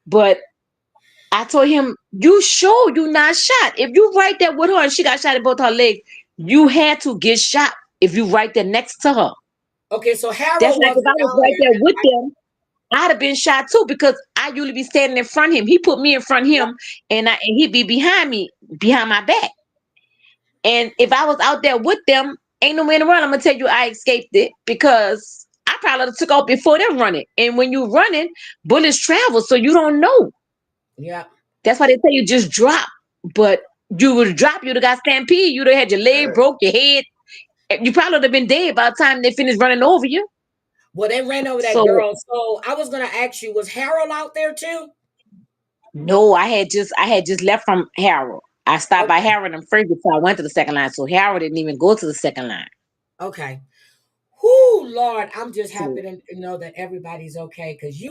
But I told him, you sure you not shot? If you right there with her and she got shot in both her legs, you had to get shot if you right there next to her. Okay, so That's Harold like if wasn't I was down right there there then, with right? them, I'd have been shot too because I usually be standing in front of him. He put me in front of Yep. him and he'd be behind me, behind my back. And if I was out there with them, ain't no way in the world I'm gonna tell you I escaped it because I probably took off before them running. And when you running, bullets travel, so you don't know. Yeah. That's why they tell you just drop. But you would drop, you'd have got stampede, you'd have had your leg broke, your head. You probably would have been dead by the time they finished running over you. Well, they ran over that So girl. So I was gonna ask you, was Harold out there too? no, I had just left from Harold. I stopped by Okay. Harold and first before I went to the second line. So Harold didn't even go to the second line. Okay. Whoo, Lord, I'm just happy So to know that everybody's okay. Cause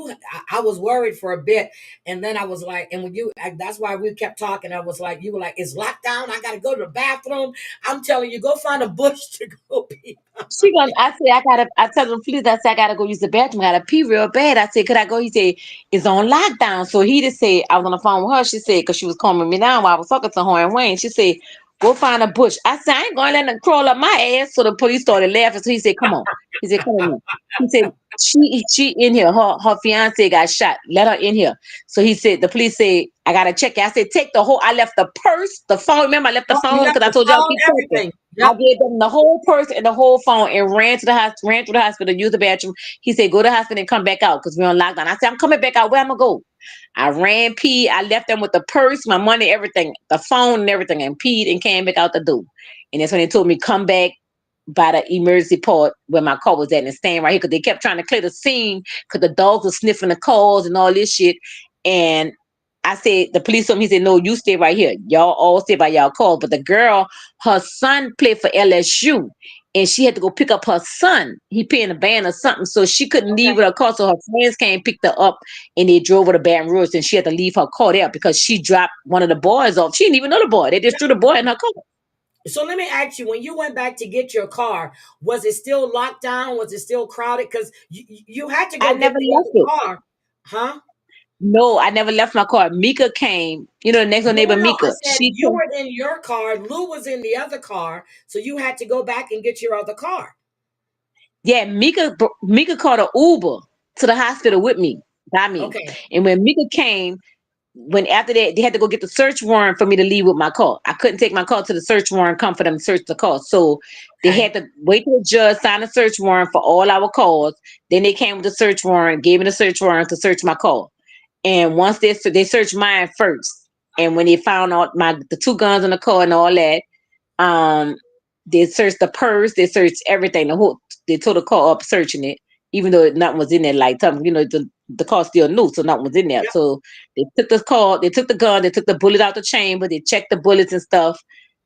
I was worried for a bit, and then I was like, and when that's why we kept talking. I was like, you were like, it's locked down. I got to go to the bathroom. I'm telling you, go find a bush to go pee. I said, I tell them, please, I said, I gotta go use the bathroom. I gotta pee real bad. I said, could I go? He said, it's on lockdown. So he just said, I was on the phone with her. She said, because she was calming me down while I was talking to her and Wayne. She said, go find a bush. I said, I ain't going to let them crawl up my ass. So the police started laughing. So he said, come on. He said, come on. He said, she in here. Her fiance got shot. Let her in here. So he said, the police said, I gotta check it. I said, take the whole, I left the purse, the phone. Remember, I left the Oh, you phone left because I the told y'all to phone, keep talking. everything. I Yep. gave them the whole purse and the whole phone and ran to the hospital, ran through the hospital, used the bathroom. He said, go to the hospital and come back out because we're on lockdown. I said, I'm coming back out. Where I'm gonna go? I ran, peed. I left them with the purse, my money, everything, the phone and everything, and peed and came back out the door. And that's when they told me, come back by the emergency port where my car was at and stand right here because they kept trying to clear the scene because the dogs were sniffing the cars and all this shit. And I said, the police told me, he said, no, you stay right here. Y'all all stay by y'all cars. But the girl, her son played for LSU and she had to go pick up her son. He played in a band or something. So she couldn't leave with her car. So her friends came, picked her up, and they drove her to Baton Rouge. And she had to leave her car there because she dropped one of the boys off. She didn't even know the boy. They just threw the boy in her car. So let me ask you: when you went back to get your car, was it still locked down? Was it still crowded? Because you had to I go get never the left other it. car, huh? No, I never left my car. Mika came, the next door No, no, neighbor, no. I Mika. said you were in your car. Lou was in the other car, so you had to go back and get your other car. Yeah, Mika called an Uber to the hospital with me, by me. Okay, And when Mika came, when after that, they had to go get the search warrant for me to leave with my car. I couldn't take my car to the search warrant, come for them to search the car. So they okay, had to wait till the judge signed a search warrant for all our cars. Then they came with the search warrant, gave me the search warrant to search my car. And once they searched mine first, and when they found out the two guns in the car and all that, um, they searched the purse, they searched everything. They tore the car up searching it, even though nothing was in there. Like the car still new, so nothing was in there. yep, So they took the car, they took the gun, they took the bullet out the chamber, they checked the bullets and stuff.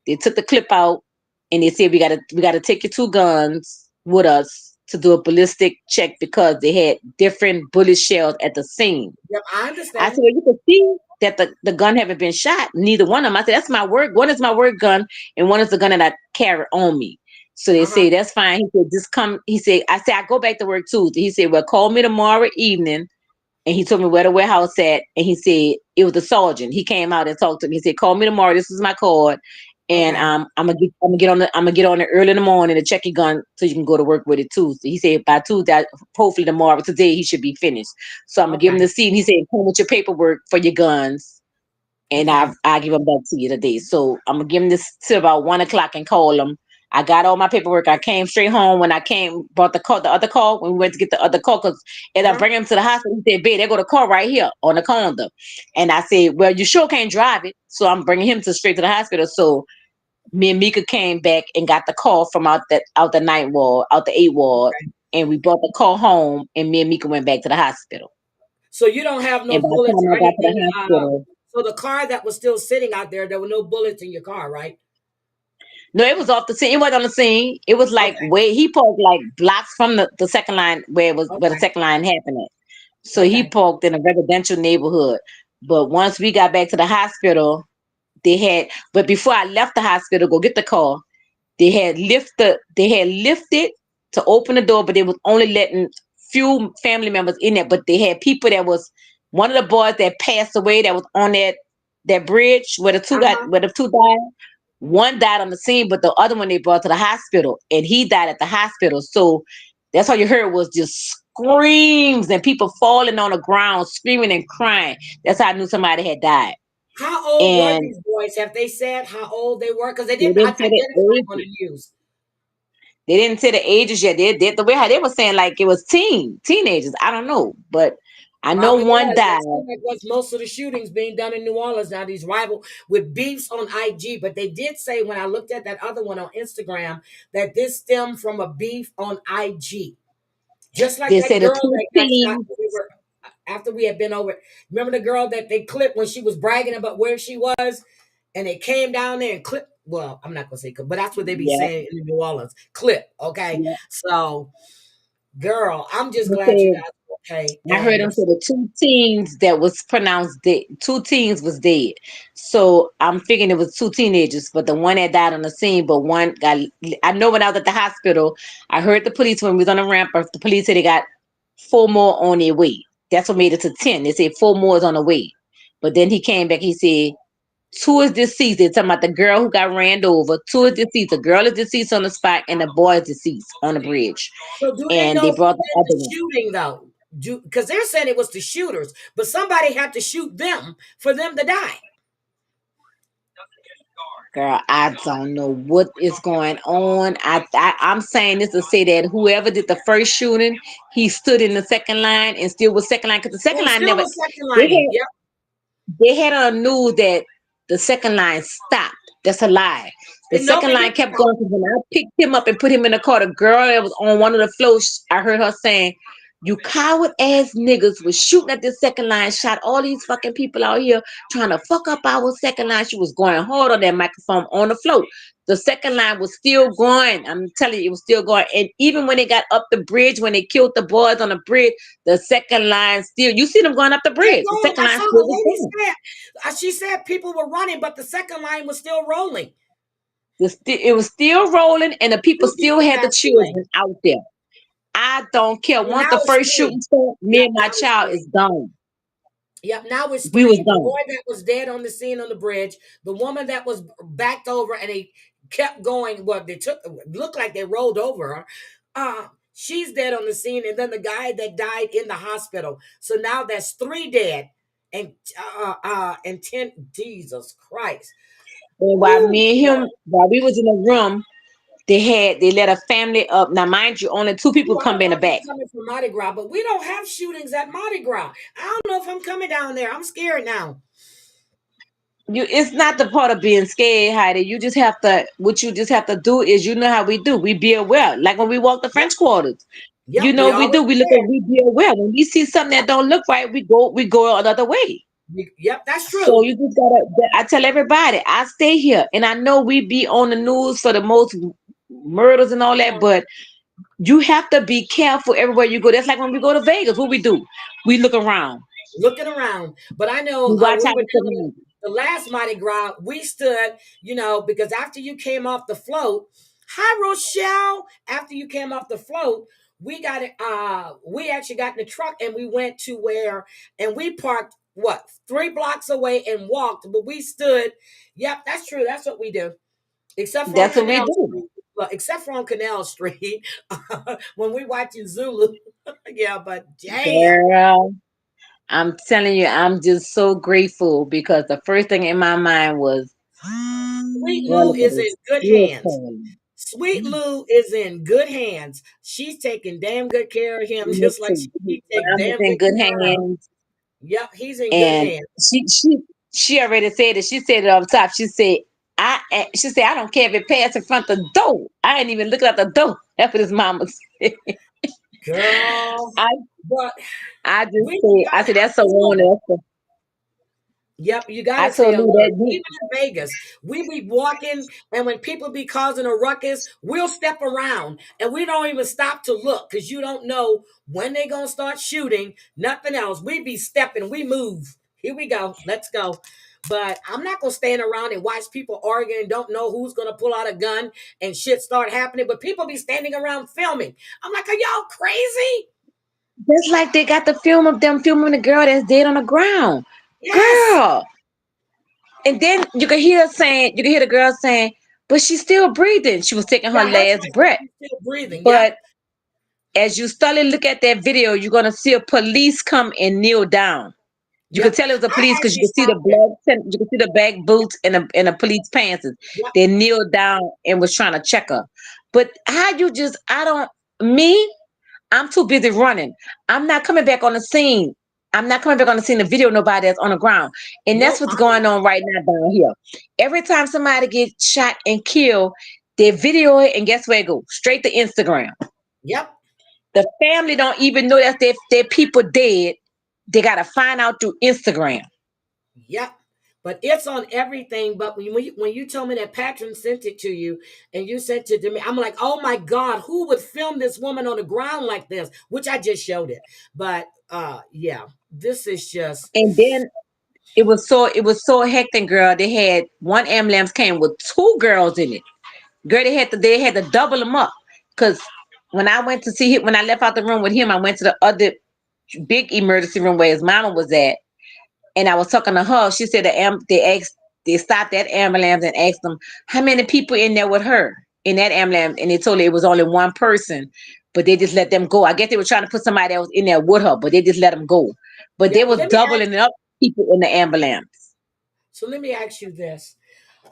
They took the clip out, and they said we gotta take your two guns with us to do a ballistic check because they had different bullet shells at the scene. yep. I I said, understand. well, you can see that the gun haven't been shot. Neither one of them. I said, that's my work. One is my work gun, and one is the gun that I carry on me. So they Uh huh. say, that's fine. He said, just come. He said, I go back to work Tuesday. He said, well, call me tomorrow evening and he told me where the warehouse at, and he said it was the sergeant. He came out and talked to me. He said, "Call me tomorrow. This is my card, and Okay. I'm gonna get on it early in the morning to check your gun so you can go to work with it Tuesday." He said by Tuesday, hopefully tomorrow, today he should be finished. So I'm gonna give him Okay. the seat. He said, "Come with your paperwork for your guns, and Okay. I give them back to you today." So I'm gonna give him this till about 1 o'clock and call him. I got all my paperwork. I came straight home. When I came, brought the other car, when we went to get the other car, because as I bring him to the hospital, he said, "Babe, there go the car right here on the counter." And I said, "Well, you sure can't drive it." So I'm bringing him straight to the hospital. So me and Mika came back and got the call from out the ninth ward, out the 8th ward, Okay. and we brought the call home, and me and Mika went back to the hospital. So you don't have no And by the bullets time or I got to anything. the hospital, So the car that was still sitting out there were no bullets in your car, right? no, it was off the scene. It wasn't on the scene. It was like Okay. way he parked like blocks from the second line where the Okay. second line happened at. So he Okay. parked in a residential neighborhood. But once we got back to the hospital, but before I left the hospital, go get the car, they had lifted to open the door, but they was only letting few family members in there. But they had people that was one of the boys that passed away that was on that bridge where the two died. One died on the scene, but the other one they brought to the hospital, and he died at the hospital. So that's all you heard was just screams and people falling on the ground, screaming and crying. That's how I knew somebody had died. How old were And these boys? Have they said how old they were? Because they they didn't didn't say the identify on age. the news. They didn't say the ages yet. They did the way how they were saying like it was teenagers. I don't know, but I know Probably one was. died. That seems like what's most of the shootings being done in New Orleans now. These rival with beefs on IG, but they did say when I looked at that other one on Instagram that this stemmed from a beef on IG. Just like They that said the girl two that got shot teens. when we were after we had been over. Remember the girl that they clipped when she was bragging about where she was, and they came down there and clipped. Well, I'm not gonna say clip, but that's what they be Yeah, saying in New Orleans. Clip, okay. yeah. So, girl, I'm just They glad you said guys are okay. I heard And them say the two teens that was pronounced dead. Two teens was dead. So I'm figuring it was two teenagers, but the one that died on the scene, but one got. I know when I was at the hospital, I heard the police when we was on the ramp. The police said they got four more on their way. That's what made it to 10. They said four more is on the way. But then he came back. He said two is deceased. They're talking about the girl who got ran over. Two is deceased. The girl is deceased on the spot, and the boy is deceased on the bridge. so, do they And they know who brought the did other the one. shooting though? Because they're saying it was the shooters, but somebody had to shoot them for them to die. Girl, I don't know what is going on. I'm saying this to say that whoever did the first shooting, he stood in the second line and still was second line because the second Well, line still never. was second They lining. had Yep. they had on the news that the second line stopped. That's a lie. The And no, second they line didn't kept stop. going because when I picked him up and put him in the car, the girl that was on one of the floats, I heard her saying, "You coward ass niggas was shooting at this second line, shot all these fucking people out here trying to fuck up our second line." She was going hard on that microphone on the float. The second line was still going. I'm telling you, it was still going. And even when they got up the bridge, when they killed the boys on the bridge, the second line still, you see them going up the Kept bridge. The going. second I line saw still the was lady going. said. She said people were running, but the second line was still rolling. It was still rolling, and the people Two still people had the passed away. children out there. I don't care. Well, Once now the it's first three. shooting started, me Yep, and my now it's child three. is gone. Yep, now it's We was three. The gone. boy that was dead on the scene on the bridge, the woman that was backed over and they kept going. Well, they took looked like they rolled over her. She's dead on the scene, and then the guy that died in the hospital. So now that's three dead, and 10. Jesus Christ. And Woo, Lord. while we was in the room, they let a family up. Now, mind you, only two people Ooh, I come don't in know the if I'm back. coming from Mardi Gras, but we don't have shootings at Mardi Gras. I don't know if I'm coming down there. I'm scared now. It's not the part of being scared, Heidi. What you just have to do is, you know how we do. We be aware. Like when we walk the Yep, French quarters. yep. We We always do. We be aware. When we see something that yep, don't look right, we go another way. yep. That's So true. you just gotta. I tell everybody, I stay here, and I know we be on the news for the most murders and all that, but you have to be careful everywhere you go. That's like when we go to Vegas. What we do? We look around. Looking around. But I know We watch we how were we down surround. the last Mardi Gras. We stood, because after you came off the float, hi Rochelle. After you came off the float, We got it. We actually got in the truck and we went to where, and we parked what 3 blocks away and walked, but we stood. Yep, that's true. That's what we do. Except for on That's what we Canal do. Street. Well, except for on Canal Street when we watching Zulu. Yeah, but damn. Girl, I'm telling you, I'm just so grateful because the first thing in my mind was Sweet one Lou of is the in good still hands. calling. Sweet Lou is in good hands. She's taking damn good care of him, just like Listen, his he takes mom is damn in good good care of her. hands, Yep, he's in good and hands. she already said it. She said it off the top. She said I don't care if it passed in front of the door. I ain't even looking at the door. That's what his mama said. Girl, I but I just we said I gotta said have that's so wonderful. Yep, you got I to stay told Lou alert. that Even in Vegas, we be walking, and when people be causing a ruckus, we'll step around, and we don't even stop to look because you don't know when they gonna start shooting. Nothing else. We be stepping. We move. Here we go. Let's go. But I'm not gonna stand around and watch people arguing and don't know who's gonna pull out a gun and shit start happening. But people be standing around filming. I'm like, are y'all crazy? just like they got the film of them filming the girl that's dead on the ground. Yes. Girl. And then you can hear the girl saying, but she's still breathing. She was taking her Yeah, her last voice breath. is still breathing. Yep. But as you start to look at that video, you're gonna see a police come and kneel down. You could Yep. tell it was a I police because you actually could see the stopped it. blood, you could see the back boots and the police pants. Yep. They kneeled down and was trying to check her. But how you just I don't me, I'm too busy running. I'm not coming back on the scene. I'm not coming back on the scene to video nobody that's on the ground. And that's Nope. what's going on right now down here. Every time somebody gets shot and killed, they video it and guess where it goes? Straight to Instagram. Yep. The family don't even know that their people dead. They gotta find out through Instagram. Yep. But it's on everything. But when you told me that Patron sent it to you and you sent it to me, I'm like, oh my God, who would film this woman on the ground like this? Which I just showed it. But yeah, this is just And then it was so hectic, girl. They had one ambulance came with two girls in it. Girl, they had to double them up. Cause when I left out the room with him, I went to the other big emergency room where his mama was at, and I was talking to her. She said they stopped that ambulance and asked them how many people in there with her in that ambulance, and they told her it was only one person, but they just let them go. I guess they were trying to put somebody else in there with her, but they just let them go. But yeah. they But was doubling up people in the ambulance. let me ask you this: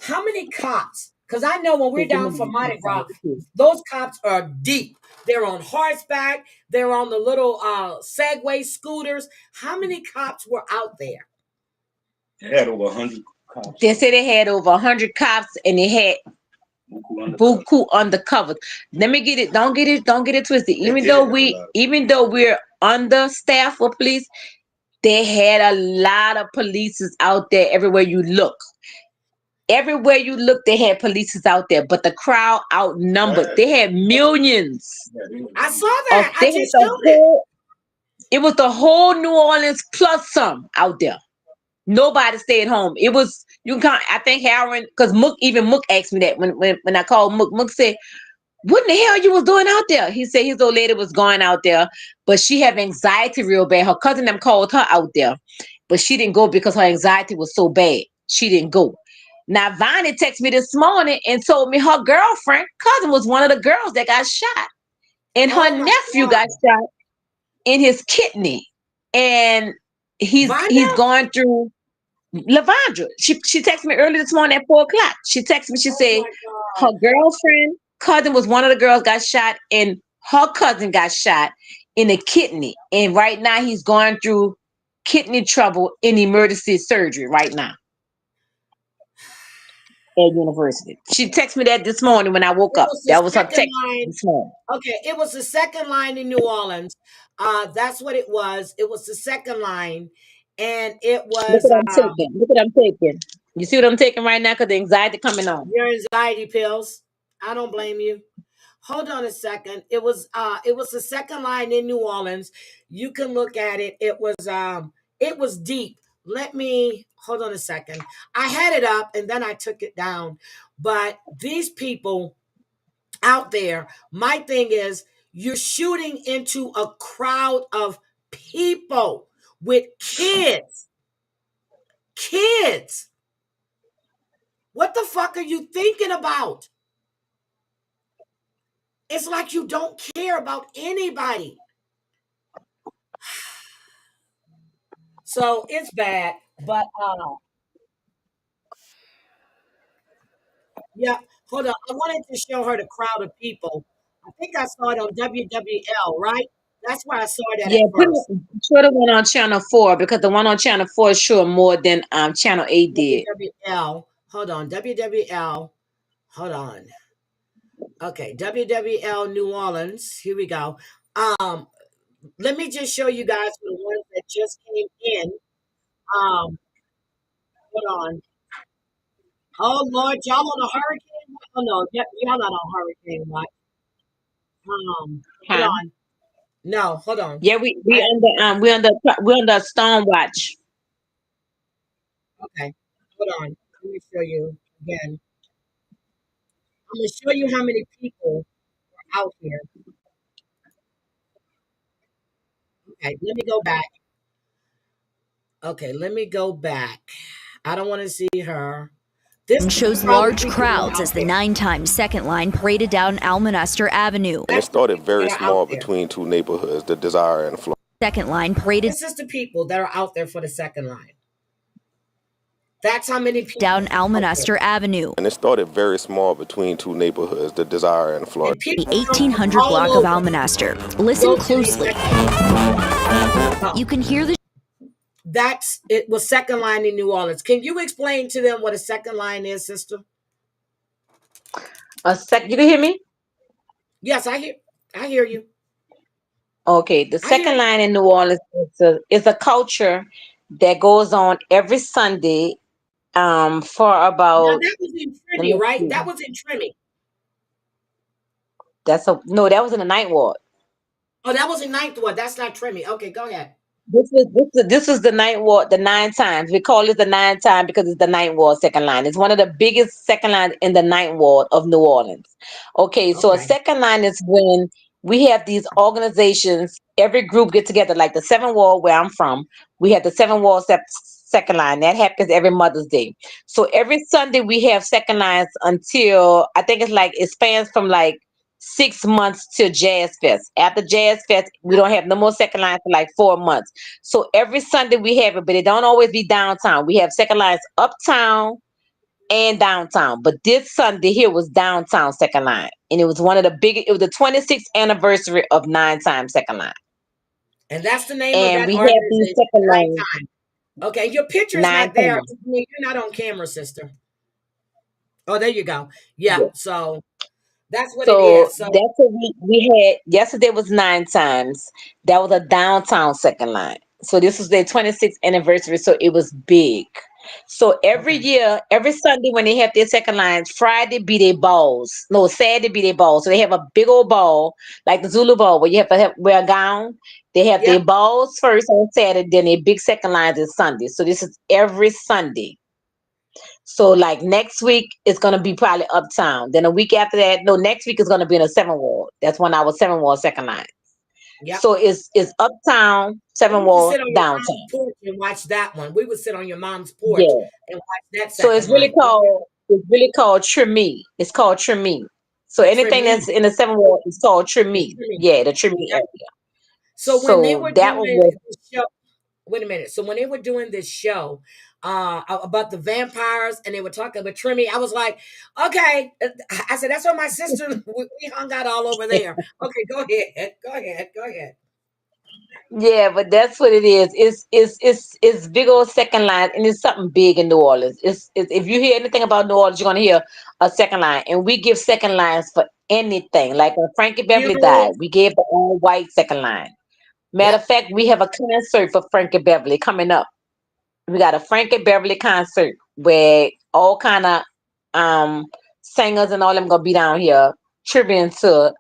how many cops? Because I know when we're down for Mardi Gras, those cops are deep. They're on horseback. They're on the little Segway scooters. How many cops were out there? They had over 100 cops. They said they had over 100 cops and they had buku undercover. Let me get it. Don't get it twisted. Even though we're understaffed for police, they had a lot of polices out there everywhere you look. Everywhere you look, they had polices out there, but the crowd outnumbered. They had millions I saw of. that. I They had just the showed it. whole. It was the whole New Orleans plus some out there. Nobody stayed home. It was you can. I think Harron, because Mook asked me that when I called Mook. Mook said, "What in the hell you was doing out there?" He said his old lady was going out there, but she had anxiety real bad. Her cousin them called her out there, but she didn't go because her anxiety was so bad. She didn't go. Now Vonnie texted me this morning and told me her girlfriend cousin was one of the girls that got shot, and her Oh my nephew got God. shot in his kidney, and he's Vonda? going through. Lavandra. She texted me early this morning at 4 o'clock. She texted me. She Oh said my her God. girlfriend cousin was one of the girls got shot, and her cousin got shot in the kidney. And right now he's going through kidney trouble in emergency surgery right now at university. She texted me that this morning when I woke It up. was the That was her second text line. this morning. Okay, it was the second line in New Orleans. That's what it was. It was the second line, and it Look was what I'm taking. Look what I'm taking. You see what I'm taking right now? Because the anxiety coming on. your anxiety pills. I don't blame you. Hold on a second. It was the second line in New Orleans. You can look at it. It was deep. Let me hold on a second. I had it up and then I took it down. But these people out there, my thing is You're shooting into a crowd of people with kids. Kids. What the fuck are you thinking about? It's like you don't care about anybody. So it's bad, but yeah, hold on. I wanted to show her the crowd of people. I think I saw it on WWL, right? That's where I saw it at Yeah, first. show the one on channel 4 because the one on channel 4 is showing more than channel 8 did. WWL. Hold on. WWL. Hold on. Okay, WWL New Orleans. Here we go. Um, Let me just show you guys the ones that just came in. Hold on. Oh Lord, y'all on a hurricane? Oh no, y'all not on hurricane watch. Hold Huh? on. No, hold on. Yeah, we under storm watch. Okay, hold on. Let me show you again. I'm gonna show you how many people are out here. Okay, let me go back. Okay, let me go back. I don't want to see her. This is Shows how the large people that are crowds out as the there. 9-time second line paraded down Almonaster Avenue. And it That's the started people very that are out small there. between two neighborhoods, the Desire and Florida. Second line paraded This is the people that are out there for the second line. That's how many people down are out there. Almonaster Avenue, And it started very small between two neighborhoods, the Desire and Florida. And the people come from 1800 all block of over Almonaster. to Listen go to these closely. second lines. You can hear the That's it was second line in New Orleans. Can you explain to them what a second line is, sister? You can hear me? Yes, I hear you. Okay, the I hear second you. line in New Orleans is a culture that goes on every Sunday for Now about, that was in let Trimmy, me right? see. That was in Trimmy. That was in the Ninth Ward. Oh, that was in Ninth Ward. That's not Trimmy. Okay, go ahead. This is the Ninth Ward, the 9 times. We call it the 9 time because it's the Ninth Ward second line. It's one of the biggest second lines in the Ninth Ward of New Orleans. Okay, so a Okay. second line is when we have these organizations, every group get together, like the Seven Ward where I'm from. We have the Seven Ward second line. That happens every Mother's Day. So every Sunday we have second lines until I think it spans from like 6 months to Jazz Fest. After Jazz Fest, we don't have no more second lines for like 4 months. So every Sunday we have it, but it don't always be downtown. We have second lines uptown and downtown. But this Sunday here was downtown second line. And it was one of the biggest, it was the 26th anniversary of 9 times second line. And that's the name of And that we have these organization, second Nine lines Time. Okay, your picture is 9 not there. times. I mean, you're not on camera, sister. Oh, there you go. Yeah, Yeah. so that's what it So is. So that's what we had. Yesterday was 9 times. That was a downtown second line. So this was their 26th anniversary. So it was big. So every okay. year, every Sunday when they have their second lines, Friday be their balls. No, Saturday be their balls. So they have a big old ball, like the Zulu ball, where you have to wear a gown. They have their Yep. balls first on Saturday, then their big second lines is Sunday. So this is every Sunday. So like next week it's gonna be probably uptown. Then a week after that, no, next week is gonna be in a seven ward. That's when I was seven ward second line. Yep. So it's uptown, We seven used to ward, sit on your mom's downtown. porch and watch that one. We would sit on your mom's porch Yeah. and watch that So second line. it's really called Tremie. It's called Tremie. So anything Tremie. that's in the seven ward is called It's Tremie. Tremie. Yeah, the Tremie Yep. area. So when they So were that doing was this show, wait a minute. So when they were doing this show about the vampires and they were talking about Trimmy, I was like, okay. I said, that's why my sister, we hung out all over there. Okay, go ahead. Go ahead. Go ahead. Yeah, but that's what it is. It's big old second line, and it's something big in New Orleans. It's if you hear anything about New Orleans, you're gonna hear a second line, and we give second lines for anything. Like when Frankie Beverly died, Funerals. we gave the all white second line. Matter Yep. of fact, we have a concert for Frankie Beverly coming up. We got a Frankie Beverly concert where all kind of um singers and all them gonna be down here tributing to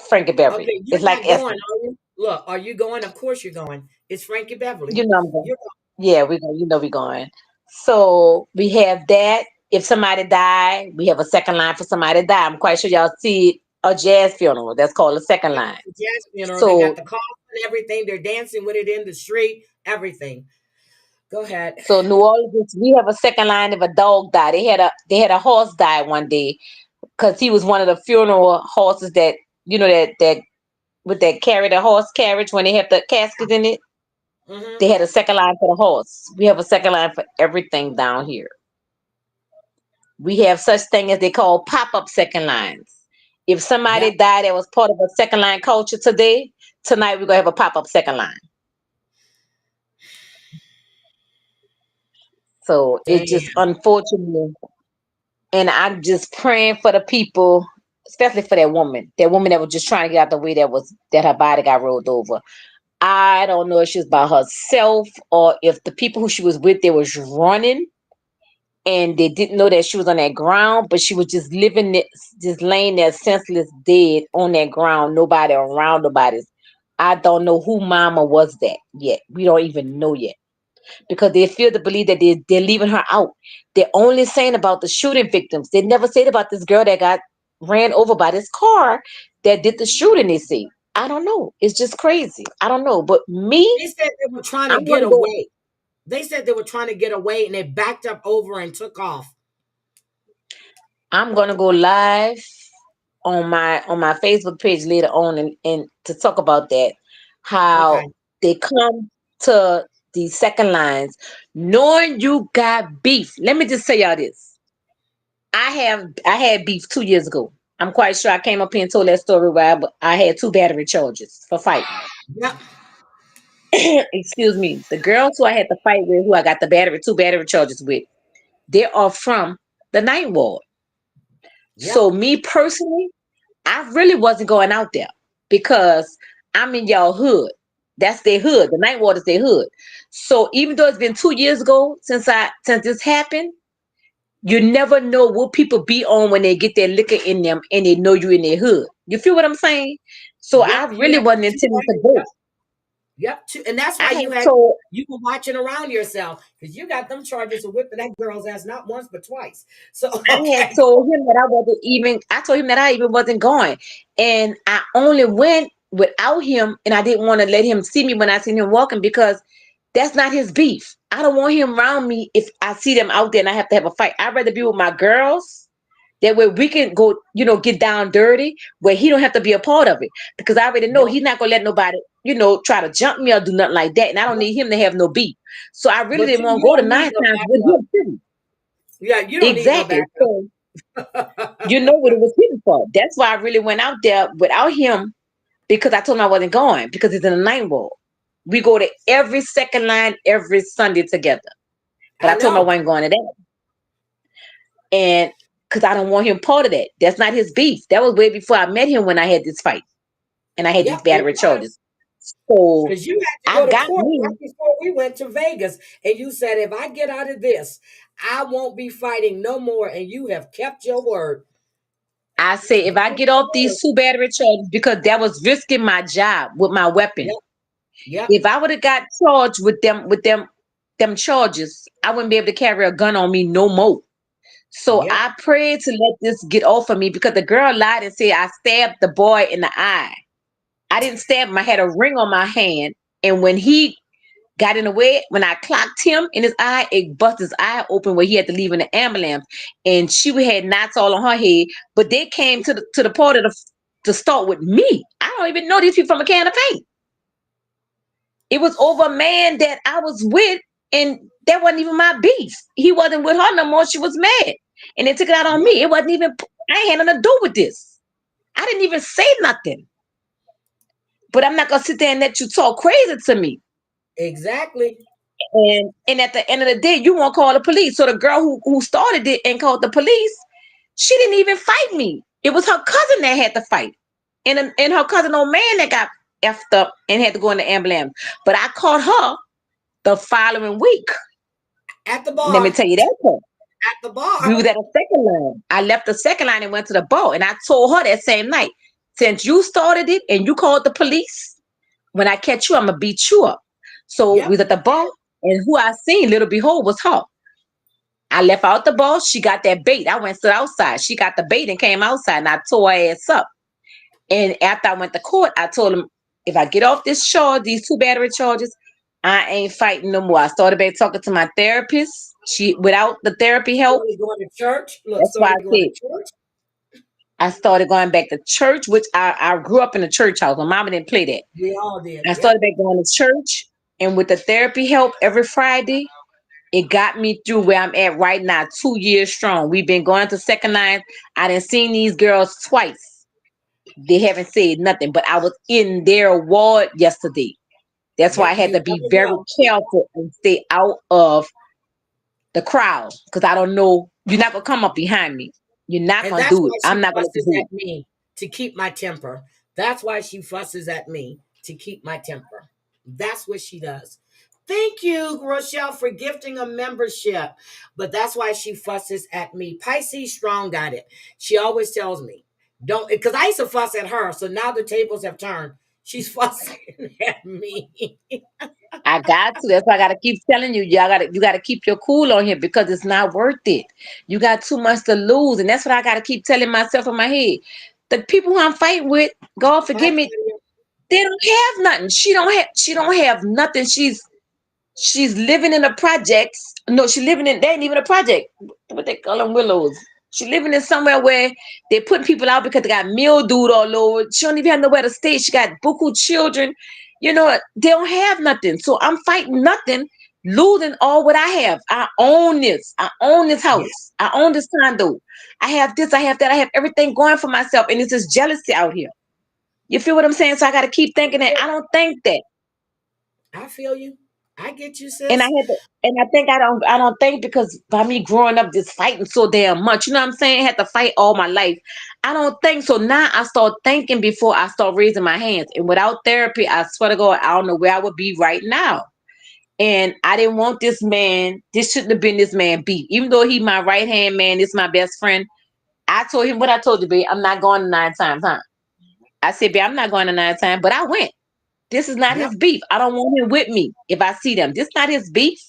Frankie Beverly. Okay, It's you're like not going, Essence. are you? Look, are you going? Of course you're going. It's Frankie Beverly. You know I'm going. You're Yeah, we go. You know we going. So we have that. If somebody die, we have a second line for somebody die. I'm quite sure y'all see it a jazz funeral. That's called a second line. Jazz funeral. They got So the coffin and everything. They're dancing with it in the street. Everything. Go ahead. so New Orleans, we have a second line if a dog died. They had a horse die one day because he was one of the funeral horses that that with that carry the horse carriage when they have the casket in it. Mm-hmm. They had a second line for the horse. We have a second line for everything down here. We have such thing as they call pop-up second lines. If somebody Yep. died that was part of a second line culture tonight we're gonna have a pop-up second line. So it's Damn. just unfortunate. And I'm just praying for the people, especially for that woman. That woman that was just trying to get out the way that her body got rolled over. I don't know if she was by herself or if the people who she was with, they was running and they didn't know that she was on that ground, but she was just just laying there senseless, dead on that ground, nobody around nobody. I don't know who mama was that yet. We don't even know yet because they feel to believe that they're leaving her out. They're only saying about the shooting victims. They never said about this girl that got ran over by this car that did the shooting, they say. I don't know. It's just crazy. I don't know. But me, They said they were trying to I'm get gonna go. away. They said they were trying to get away and they backed up over and took off. I'm gonna go live on my Facebook page later on and to talk about that. How Okay. they come to the second lines knowing you got beef. Let me just say y'all this. I had beef 2 years ago. I'm quite sure I came up here and told that story where I had 2 battery charges for fighting. Yep. Excuse me. The girls who I had to fight with, who I got the 2 battery charges with, they are from the ninth ward. Yep. So me personally, I really wasn't going out there because I'm in y'all hood. That's their hood. The ninth ward is their hood. So even though it's been 2 years ago since this happened, you never know what people be on when they get their liquor in them and they know you in their hood. You feel what I'm saying? So I Yep. You really had wasn't two intending to right. go. Yep. Yep. And that's I why had told you were watching around yourself because you got them charges of whipping that girl's ass not once but twice. So I had okay. told him that I told him that I even wasn't going. And I only went without him and I didn't want to let him see me when I seen him walking because that's not his beef. I don't want him around me if I see them out there and I have to have a fight. I'd rather be with my girls. That way we can go, get down dirty where he don't have to be a part of it. Because I already know Yep. he's not gonna let nobody, try to jump me or do nothing like that. And I don't need him to have no beef. So I really But didn't want to you go to don't need nine no times with backup. him too. Yeah, you don't need no Exactly. backup. So you know what it was hitting for. That's why I really went out there without him because I told him I wasn't going because it's in the ninth ward. We go to every second line every Sunday together. But I I told him I know. wasn't going to that. And because I don't want him part of that. That's not his beef. That was way before I met him when I had this fight and I had these Yep, it battery charges. was. So Because you had to I go to got court me. right before we went to Vegas. And you said, if I get out of this, I won't be fighting no more. And you have kept your word. I say if I get off these 2 battery charges because that was risking my job with my weapon. Yep. Yep. If I would have got charged with them charges, I wouldn't be able to carry a gun on me no more. So Yep. I prayed to let this get off of me because the girl lied and said I stabbed the boy in the eye. I didn't stab him. I had a ring on my hand. And when he got in the way, when I clocked him in his eye, it busted his eye open where he had to leave in the ambulance. And she had knots all on her head. But they came to the part of to start with me. I don't even know these people from a can of paint. It was over a man that I was with, and that wasn't even my beef. He wasn't with her no more. She was mad. And they took it out on Yep. me. It wasn't even, I ain't had nothing to do with this. I didn't even say nothing. But I'm not gonna sit there and let you talk crazy to me. Exactly. And at the end of the day, you won't call the police. So the girl who started it and called the police, she didn't even fight me. It was her cousin that had to fight. And her cousin old man that got effed up and had to go in the ambulance. But I caught her the following week. At the Let me bar. tell you that part. At the We bar. was at a second line. I left the second line and went to the bar. And I told her that same night, since you started it and you called the police, when I catch you, I'm gonna beat you up. So we Yep. was at the bar, and who I seen, little behold, was her. I left out the bar. She got that bait. I went stood outside. She got the bait and came outside, and I tore her ass up. And after I went to court, I told him, if I get off this charge, these 2 battery charges, I ain't fighting no more. I started back talking to my therapist. She, without the therapy help, Started going to church. Look, that's why I started going to said church. I started going back to church, which I grew up in a church house. My mama didn't play that. We all did. I Yep. started back going to church, and with the therapy help every Friday, it got me through where I'm at right now, 2 years strong. We've been going to second line. I done seen these girls twice. They haven't said nothing, but I was in their ward yesterday. That's why I Yep. had You to be never very know. careful and stay out of the crowd, because I don't know. You're not gonna come up behind me. You're not And gonna that's do it. why I'm she not gonna fusses do it. at me to keep my temper. That's why she fusses at me to keep my temper. That's what she does. Thank you, Rochelle, for gifting a membership. But that's why she fusses at me. Pisces Strong got it. She always tells me, don't, because I used to fuss at her. So now the tables have turned. She's fussing at me. I got to. That's why I gotta keep telling you. You gotta keep your cool on here, because it's not worth it. You got too much to lose, and that's what I gotta keep telling myself in my head. The people who I'm fighting with, God Hi, forgive me, Claudia. they don't have nothing. She don't have nothing. She's living in a project. No, she living in, they ain't even a project. What they call them, willows. She living in somewhere where they put people out because they got mildew all over. She don't even have nowhere to stay. She got buku children. You know, they don't have nothing. So I'm fighting nothing, losing all what I have. I own this. I own this Yeah, house. I own this condo. I have this. I have that. I have everything going for myself. And it's just jealousy out here. You feel what I'm saying? So I got to keep thinking that. I don't think that. I feel you. I get you, And I sis. had to, and I think I don't think, because by me growing up just fighting so damn much, you know what I'm saying? I had to fight all my life. I don't think so. Now I start thinking before I start raising my hands. And without therapy, I swear to God, I don't know where I would be right now. And I didn't want this man. This shouldn't have been this man beat. Even though he my right hand man, this my best friend. I told him what I told you, babe. I'm not going to 9 times, huh? I said, babe, I'm not going to 9 times, but I went. This is not Yep. his beef. I don't want him with me if I see them. This not his beef.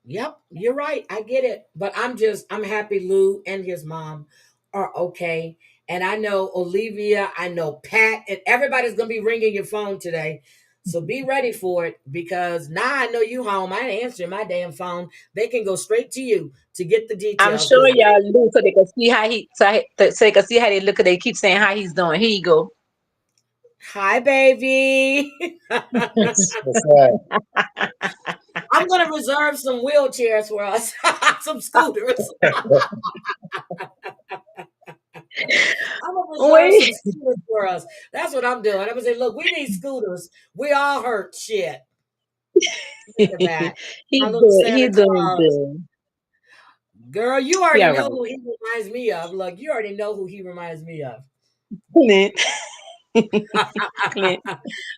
Yep, you're right. I get it. But I'm happy Lou and his mom are okay. And I know Olivia, I know Pat, and everybody's going to be ringing your phone today. So be ready for it, because now I know you home. I ain't answering my damn phone. They can go straight to you to get the I'm details. sure Because y'all do, so they can see how so they can see how they look at. They keep saying how he's doing. Here you go. hi, baby. What's up? I'm going to reserve some wheelchairs for us, some scooters. I'm gonna reserve Wait, some scooters for us. That's what I'm doing. I'm gonna say, look, we need scooters. We all hurt. Shit. Look at that. My little Santa he's doing Claus. good. Girl, you already Yeah, know right. who he reminds me of. Look, you already know who he reminds me of. Clint. Clint.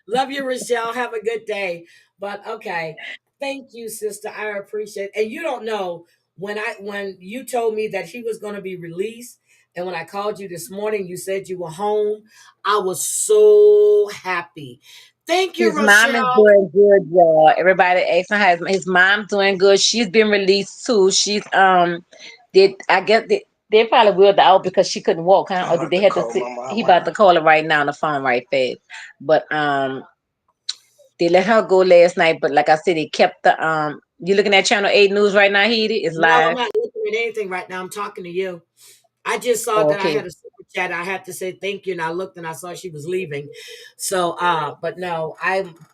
Love you, Rochelle. Have a good day. But okay. Thank you, sister. I appreciate it. And you don't know, when you told me that he was going to be released, and when I called you this morning, you said you were home. I was so happy. Thank you, His mom is Rochelle. doing good, y'all. Everybody asking how his mom's doing good. She's been released too. She's did I guess they probably wheeled her out because she couldn't walk, huh? Or did they have to sit? He about to call her right now on the phone right fast. But they let her go last night. But like I said, they kept the you looking at Channel 8 News right now, Heedy? It's No, I'm live. not looking at anything right now. I'm talking to you. I just saw Oh, that I okay. had a super chat. I had to say thank you, and I looked and I saw she was leaving. So, but no,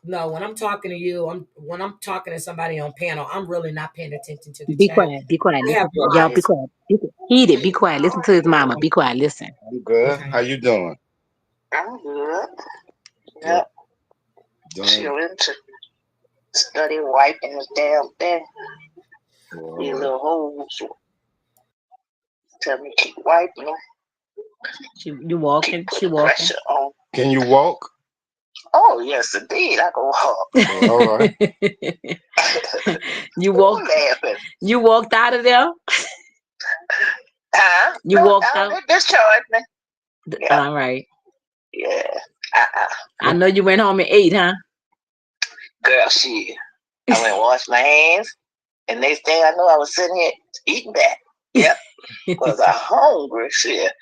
when I'm talking to you, when I'm talking to somebody on panel, I'm really not paying attention to the Be chat. quiet. Be quiet. I have Listen to it. Y'all be eyes. quiet. Heedy, be quiet. Listen to his mama. Be quiet. Listen. I'm good. Okay. How you doing? I'm good. Good. Yep. Chilling to study wiping this damn thing. These little holes. Tell me keep wiping them. You walking? Keep She putting walking. pressure on. Can you walk? Oh yes, indeed. I can walk. Oh, all right. You Who walked. laughing? You walked out of there. Huh? You No, walked no, out. they discharged me. Yeah. All right. Yeah. I know you went home and ate, huh? Girl, shit. I went and washed my hands, and next thing I know, I was sitting here eating that. Yep. Was I hungry? Shit.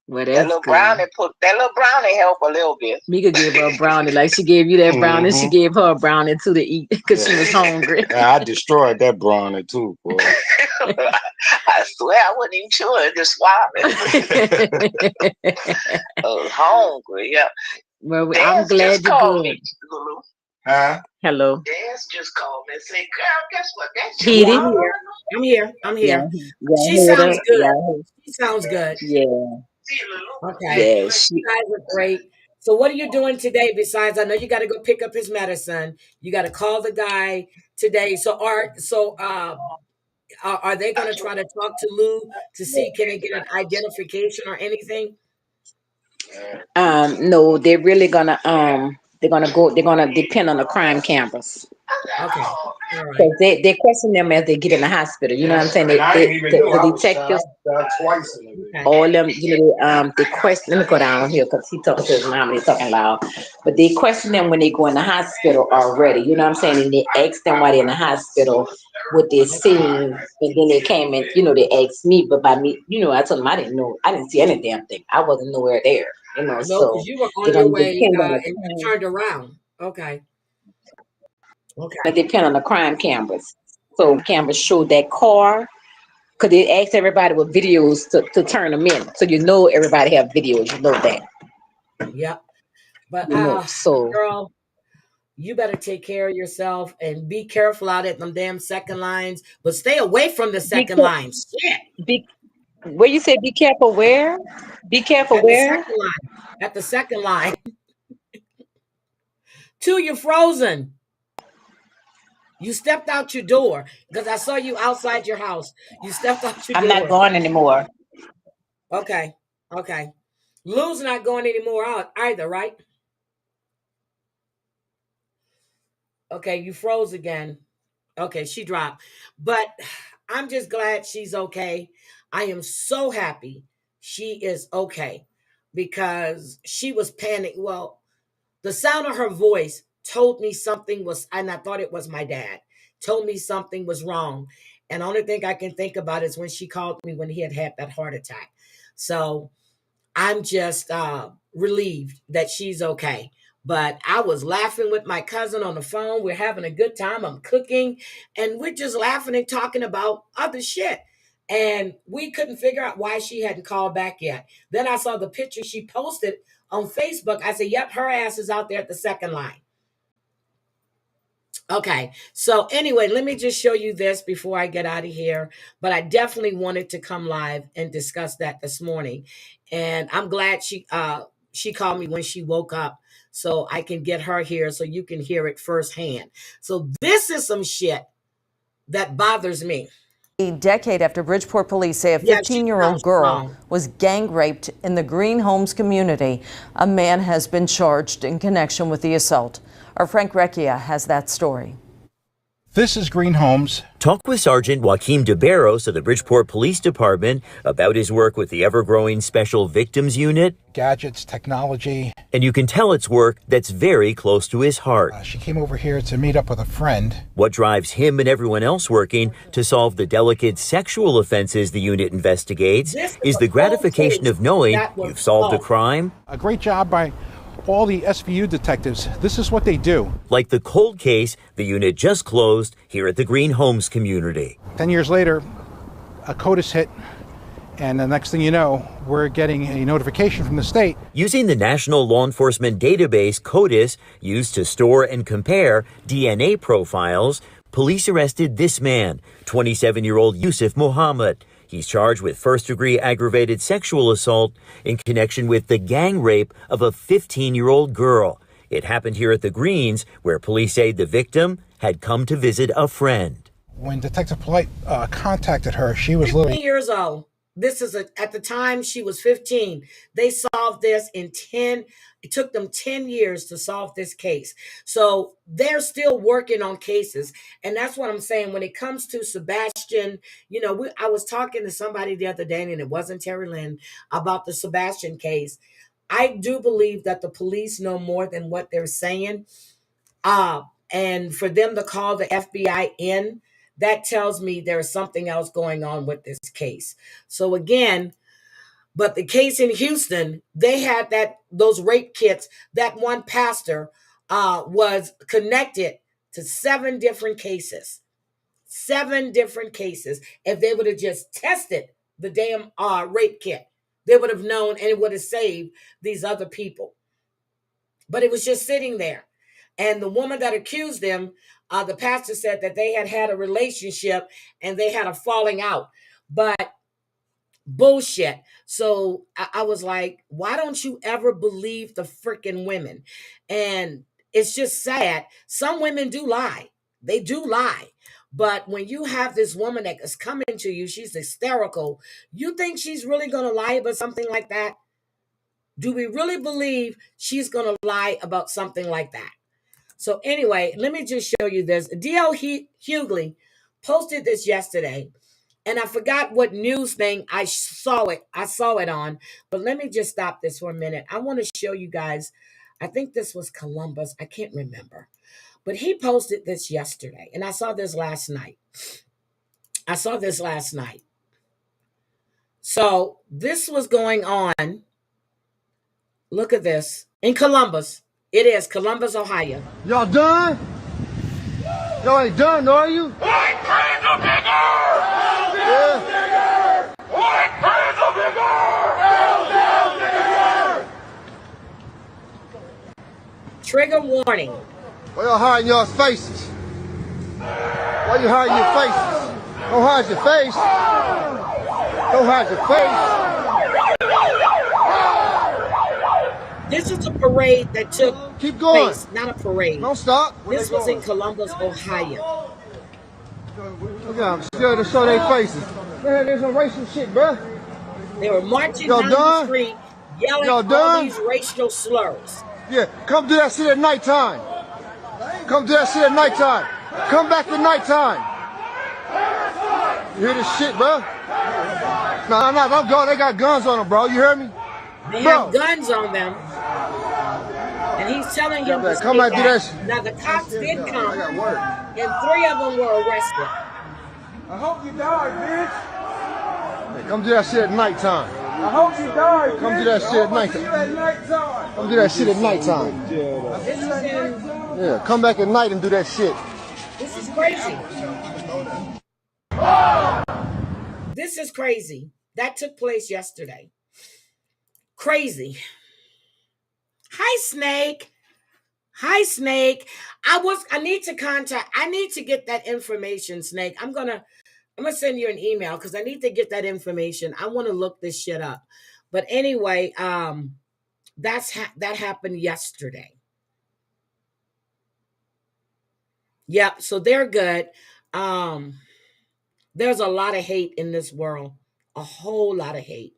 Well, That that's little good. brownie help a little bit. Mika gave her a brownie, like she gave you that brownie. She Mhm. gave her a brownie too to eat because she was hungry. Yeah, I destroyed that brownie too, boy. I swear I wasn't even chewing, just swallowing. I was hungry. Yeah. Well, I'm Dance glad just you're called good. me, Lulu. Huh? Hello, Dance just called me and said, "Girl, guess what? That's your Petey. Yeah, mama." I'm here. I'm Yeah, here. yeah, She heard sounds her. good. Yeah, She sounds good. yeah, See, Lulu. Okay. yeah. You guys are great. So what are you doing today besides I know you got to go pick up his medicine. You got to call the guy today. Are they going to try to talk to Lou to see can they get an identification or anything? No, they're gonna depend on the crime cameras. Okay. All right. Because they question them as they get in the hospital. You know what I'm saying? And I didn't even know I The was shot. detectives, Twice in the video. Okay. all them, they question. Let me go down here because he talking to his mom and they talking loud. But they question them when they go in the hospital already. You know what I'm saying? And they ask them why they're in the hospital, what they seen, and then they came and they asked me. But by me, I told them I didn't know. I didn't see any damn thing. I wasn't nowhere there. No, So because you were they're on your gonna way depend on and you the turned around. Okay. Okay. It depend on the crime cameras. So cameras show that car because they ask everybody with videos to turn them in. So everybody have videos. You know that. Yep. But So girl, you better take care of yourself and be careful out at them damn second lines, but stay away from the be second lines. Shit. be where you say be careful where? Be careful At the where? second line. At the second line. Two, you're frozen. You stepped out your door because I saw you outside your house. You stepped out your I'm not door. going anymore. Okay. Okay. Lou's not going anymore out either, right? Okay, you froze again. Okay, she dropped. But I'm just glad she's okay. I am so happy she is okay because she was panicked. Well, the sound of her voice told me something was, and I thought it was my dad, told me something was wrong. And the only thing I can think about is when she called me when he had that heart attack. So I'm just relieved that she's okay. But I was laughing with my cousin on the phone. We're having a good time. I'm cooking, and we're just laughing and talking about other shit. And we couldn't figure out why she hadn't called back yet. Then I saw the picture she posted on Facebook. I said, yep, her ass is out there at the second line. Okay, so anyway, let me just show you this before I get out of here. But I definitely wanted to come live and discuss that this morning, and I'm glad she called me when she woke up, so I can get her here so you can hear it firsthand. So this is some shit that bothers me. A decade after Bridgeport police say a Yeah, she 15-year-old sounds girl strong. was gang raped in the Green Homes community, a man has been charged in connection with the assault. Our Frank Recchia has that story. This is Green Homes. Talk with Sergeant Joaquim DeBarros of the Bridgeport Police Department about his work with the ever-growing Special Victims Unit. Gadgets, technology. And you can tell it's work that's very close to his heart. She came over here to meet up with a friend. What drives him and everyone else working to solve the delicate sexual offenses the unit investigates is the gratification of knowing you've solved a crime. A great job by all the SVU detectives. This is what they do. Like the cold case the unit just closed here at the Green Homes community. 10 years later, a CODIS hit, and the next thing you know, we're getting a notification from the state. Using the National Law Enforcement Database, CODIS, used to store and compare DNA profiles, police arrested this man, 27-year-old Yusuf Muhammad. He's charged with first-degree aggravated sexual assault in connection with the gang rape of a 15-year-old girl. It happened here at the Greens, where police say the victim had come to visit a friend. When Detective Polite contacted her, she was literally 15 years old. At the time she was 15. They solved this in 10. It took them 10 years to solve this case. So they're still working on cases. And that's what I'm saying. When it comes to Sebastian, I was talking to somebody the other day, and it wasn't Terry Lynn, about the Sebastian case. I do believe that the police know more than what they're saying. And for them to call the FBI in, that tells me there's something else going on with this case. So again, But the case in Houston, they had those rape kits. That one pastor was connected to 7 different cases. 7 different cases. If they would have just tested the damn rape kit, they would have known, and it would have saved these other people. But it was just sitting there. And the woman that accused them, the pastor said that they had a relationship and they had a falling out. But bullshit. So I was like, why don't you ever believe the freaking women? And it's just sad. Some women do lie. They do lie. But when you have this woman that is coming to you, she's hysterical. You think she's really going to lie about something like that? Do we really believe she's going to lie about something like that? So anyway, let me just show you this. D.L. Hughley posted this yesterday, and I forgot what news thing I saw it on, but let me just stop this for a minute. I want to show you guys. I think this was Columbus. I can't remember. But he posted this yesterday, and I saw this last night. So this was going on. Look at this. In Columbus. It is Columbus, Ohio. Y'all done? Y'all ain't done, are you? White Panther Yeah. White Panther Trigger warning. Why y'all hiding y'all's faces? Why you hiding your faces? Don't hide your face. Don't hide your face. This is a parade that took place, not a parade. Don't stop. This was in Columbus, Ohio. Look at them, scared to show their faces. Man, there's some racial shit, bruh. They were marching down the street, yelling all these racial slurs. Yeah, come do that shit at nighttime. Come do that shit at nighttime. Come back at nighttime. You hear this shit, bro? No, don't go. They got guns on them, bro. You hear me? They have guns on them. And he's telling him to come back to that shit. Now, the cops did come, and 3 of them were arrested. I hope you die, bitch. Hey, come do that shit at nighttime. I hope you die. Come do that shit at nighttime. Come do that shit at nighttime. Yeah, come back at night and do that shit. This is crazy. This is crazy. That took place yesterday. Crazy. Hi, Snake. Hi, Snake. I need to get that information, Snake. I'm gonna send you an email because I need to get that information. I want to look this shit up. But anyway, that happened yesterday. Yep, so they're good. There's a lot of hate in this world. A whole lot of hate.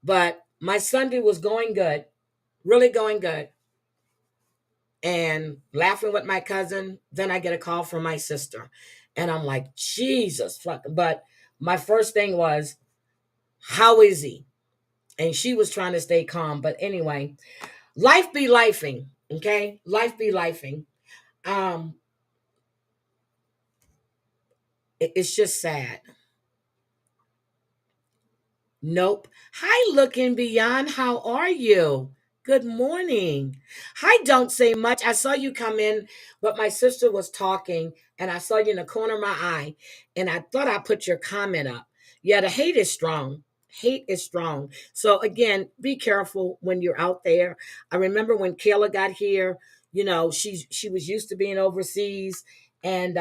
But my Sunday was going good. Really going good. And laughing with my cousin. Then I get a call from my sister. And I'm like, Jesus fuck. But my first thing was, how is he? And she was trying to stay calm. But anyway, life be lifing. Okay? Life be lifing. It's just sad. Nope. Hi, Looking Beyond. How are you? Good morning. Hi, Don't Say Much. I saw you come in, but my sister was talking, and I saw you in the corner of my eye, and I thought I put your comment up. Yeah, the hate is strong. Hate is strong. So again, be careful when you're out there. I remember when Kayla got here, you know, she was used to being overseas, and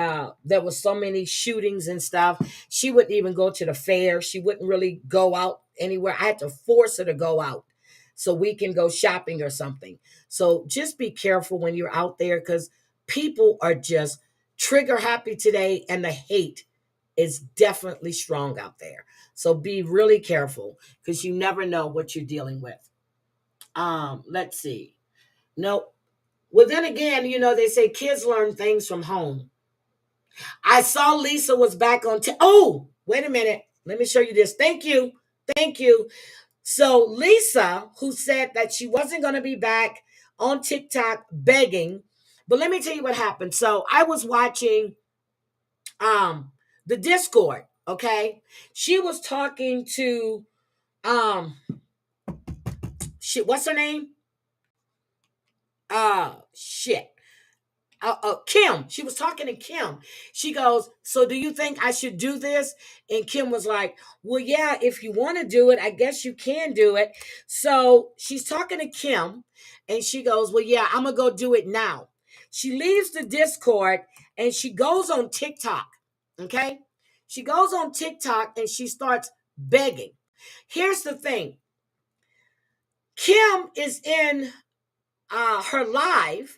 there was so many shootings and stuff. She wouldn't even go to the fair. She wouldn't really go out anywhere. I had to force her to go out so we can go shopping or something. So just be careful when you're out there, because people are just trigger happy today, and the hate is definitely strong out there. So be really careful, because you never know what you're dealing with. Let's see. Nope. Well, then again, you know, they say kids learn things from home. I saw Lisa was back on. Oh, wait a minute. Let me show you this. Thank you. Thank you. So Lisa, who said that she wasn't going to be back on TikTok begging, but let me tell you what happened. So I was watching the Discord, okay? She was talking to um shit, what's her name? Shit. Kim. She was talking to Kim. She goes, so do you think I should do this? And Kim was like, well, yeah, if you want to do it, I guess you can do it. So she's talking to Kim and she goes, well, yeah, I'm going to go do it now. She leaves the Discord and she goes on TikTok. Okay. She goes on TikTok and she starts begging. Here's the thing. Kim is in her live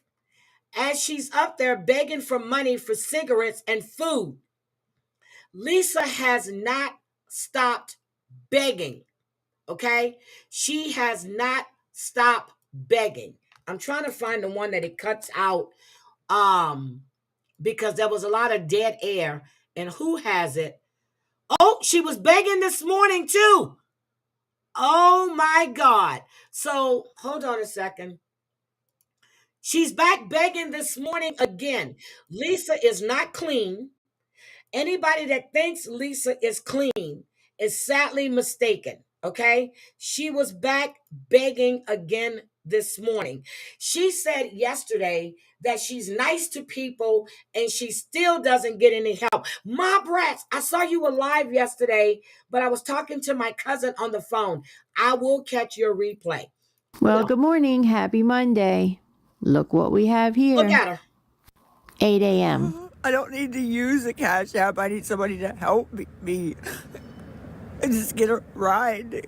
as she's up there begging for money for cigarettes and food. Lisa has not stopped begging, okay? She has not stopped begging. I'm trying to find the one that it cuts out because there was a lot of dead air. And who has it? Oh, she was begging this morning too. Oh my God. So hold on a second. She's back begging this morning again. Lisa is not clean. Anybody that thinks Lisa is clean is sadly mistaken. Okay. She was back begging again this morning. She said yesterday that she's nice to people and she still doesn't get any help. Ma Brats, I saw you were live yesterday, but I was talking to my cousin on the phone. I will catch your replay. Well, good morning. Happy Monday. Look what we have here. Look at her. 8 a.m. I don't need to use a Cash App. I need somebody to help me and just get a ride.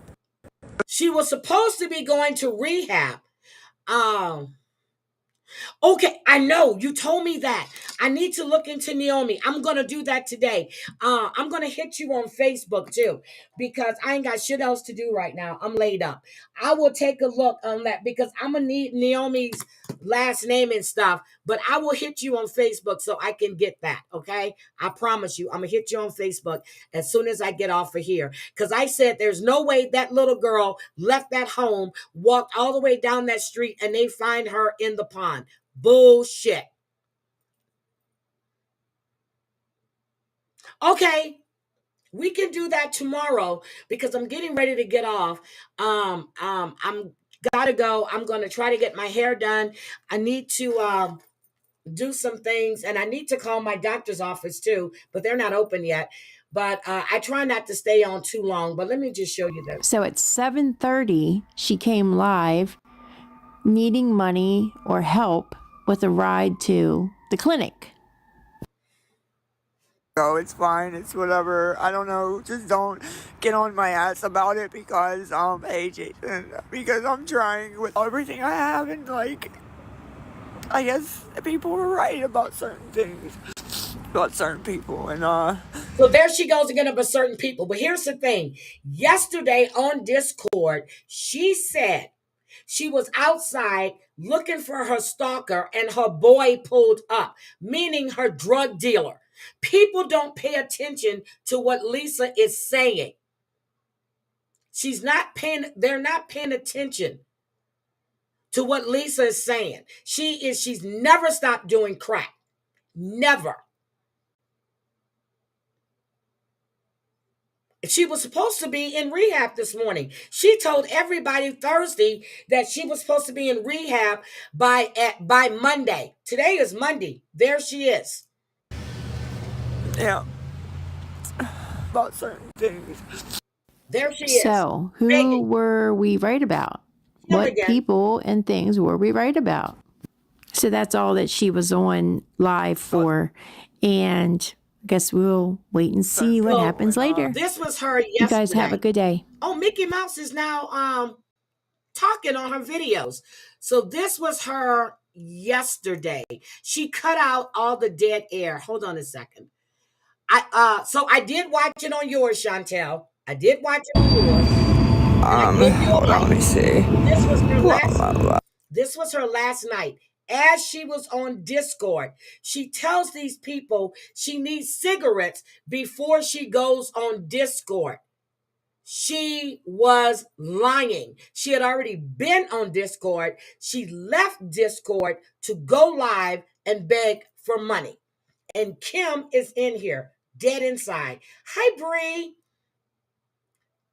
She was supposed to be going to rehab. Okay, I know you told me that. I need to look into Naomi. I'm gonna do that today. I'm gonna hit you on Facebook too because I ain't got shit else to do right now. I'm laid up. I will take a look on that because I'm gonna need Naomi's last name and stuff. But I will hit you on Facebook so I can get that. Okay, I promise you. I'm gonna hit you on Facebook as soon as I get off of here because I said there's no way that little girl left that home, walked all the way down that street, and they find her in the pond. Bullshit. Okay, we can do that tomorrow because I'm getting ready to get off. I'm gotta go. I'm gonna try to get my hair done. I need to do some things, and I need to call my doctor's office too, but they're not open yet. But I try not to stay on too long. But let me just show you this. So at 7:30, she came live needing money or help with a ride to the clinic. Oh, it's fine. It's whatever. I don't know. Just don't get on my ass about it because, hey, Jason, because I'm trying with everything I have and, like, I guess people were right about certain things, about certain people, and, So there she goes again about certain people. But here's the thing. Yesterday on Discord, she said she was outside looking for her stalker and her boy pulled up, meaning her drug dealer. People don't pay attention to what Lisa is saying. They're not paying attention to what Lisa is saying. She's never stopped doing crack. Never. She was supposed to be in rehab this morning. She told everybody Thursday that she was supposed to be in rehab by Monday. Today is Monday. There she is. Yeah, about certain things. There she is. So who were we right about? What people and things were we right about? So that's all that she was on live for. And I guess we'll wait and see what happens later. This was her yesterday. You guys have a good day. Oh, Mickey Mouse is now talking on her videos. So this was her yesterday. She cut out all the dead air. Hold on a second. So I did watch it on yours, Chantel. I did watch it on yours. Hold on, let me see. This was her last night. As she was on Discord, she tells these people she needs cigarettes before she goes on Discord. She was lying. She had already been on Discord. She left Discord to go live and beg for money. And Kim is in here, dead inside. Hi, Bree.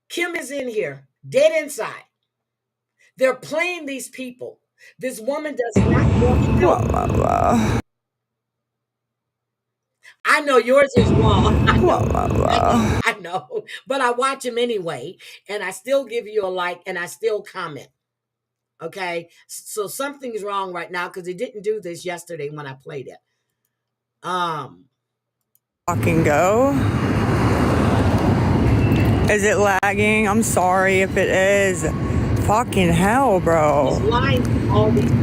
Kim is in here. dead inside. They're playing these people. This woman does not want help. I know yours is wrong. I know. But I watch them anyway, and I still give you a like, and I still comment. Okay, so something's wrong right now because he didn't do this yesterday when I played it. Fucking go. Is it lagging? I'm sorry if it is. Fucking hell, bro. He's lying to all these people.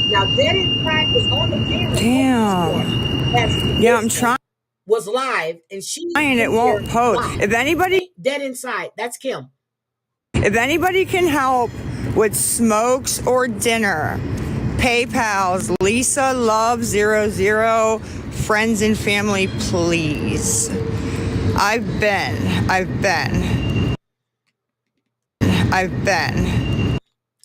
Now, Dead Inside was on the camera. Damn. Yeah, I'm trying. Was live, and she. And it won't post. Live. If anybody. Dead Inside. That's Kim. If anybody can help with smokes or dinner, PayPal's Lisa Love 00, friends and family, please. I've been.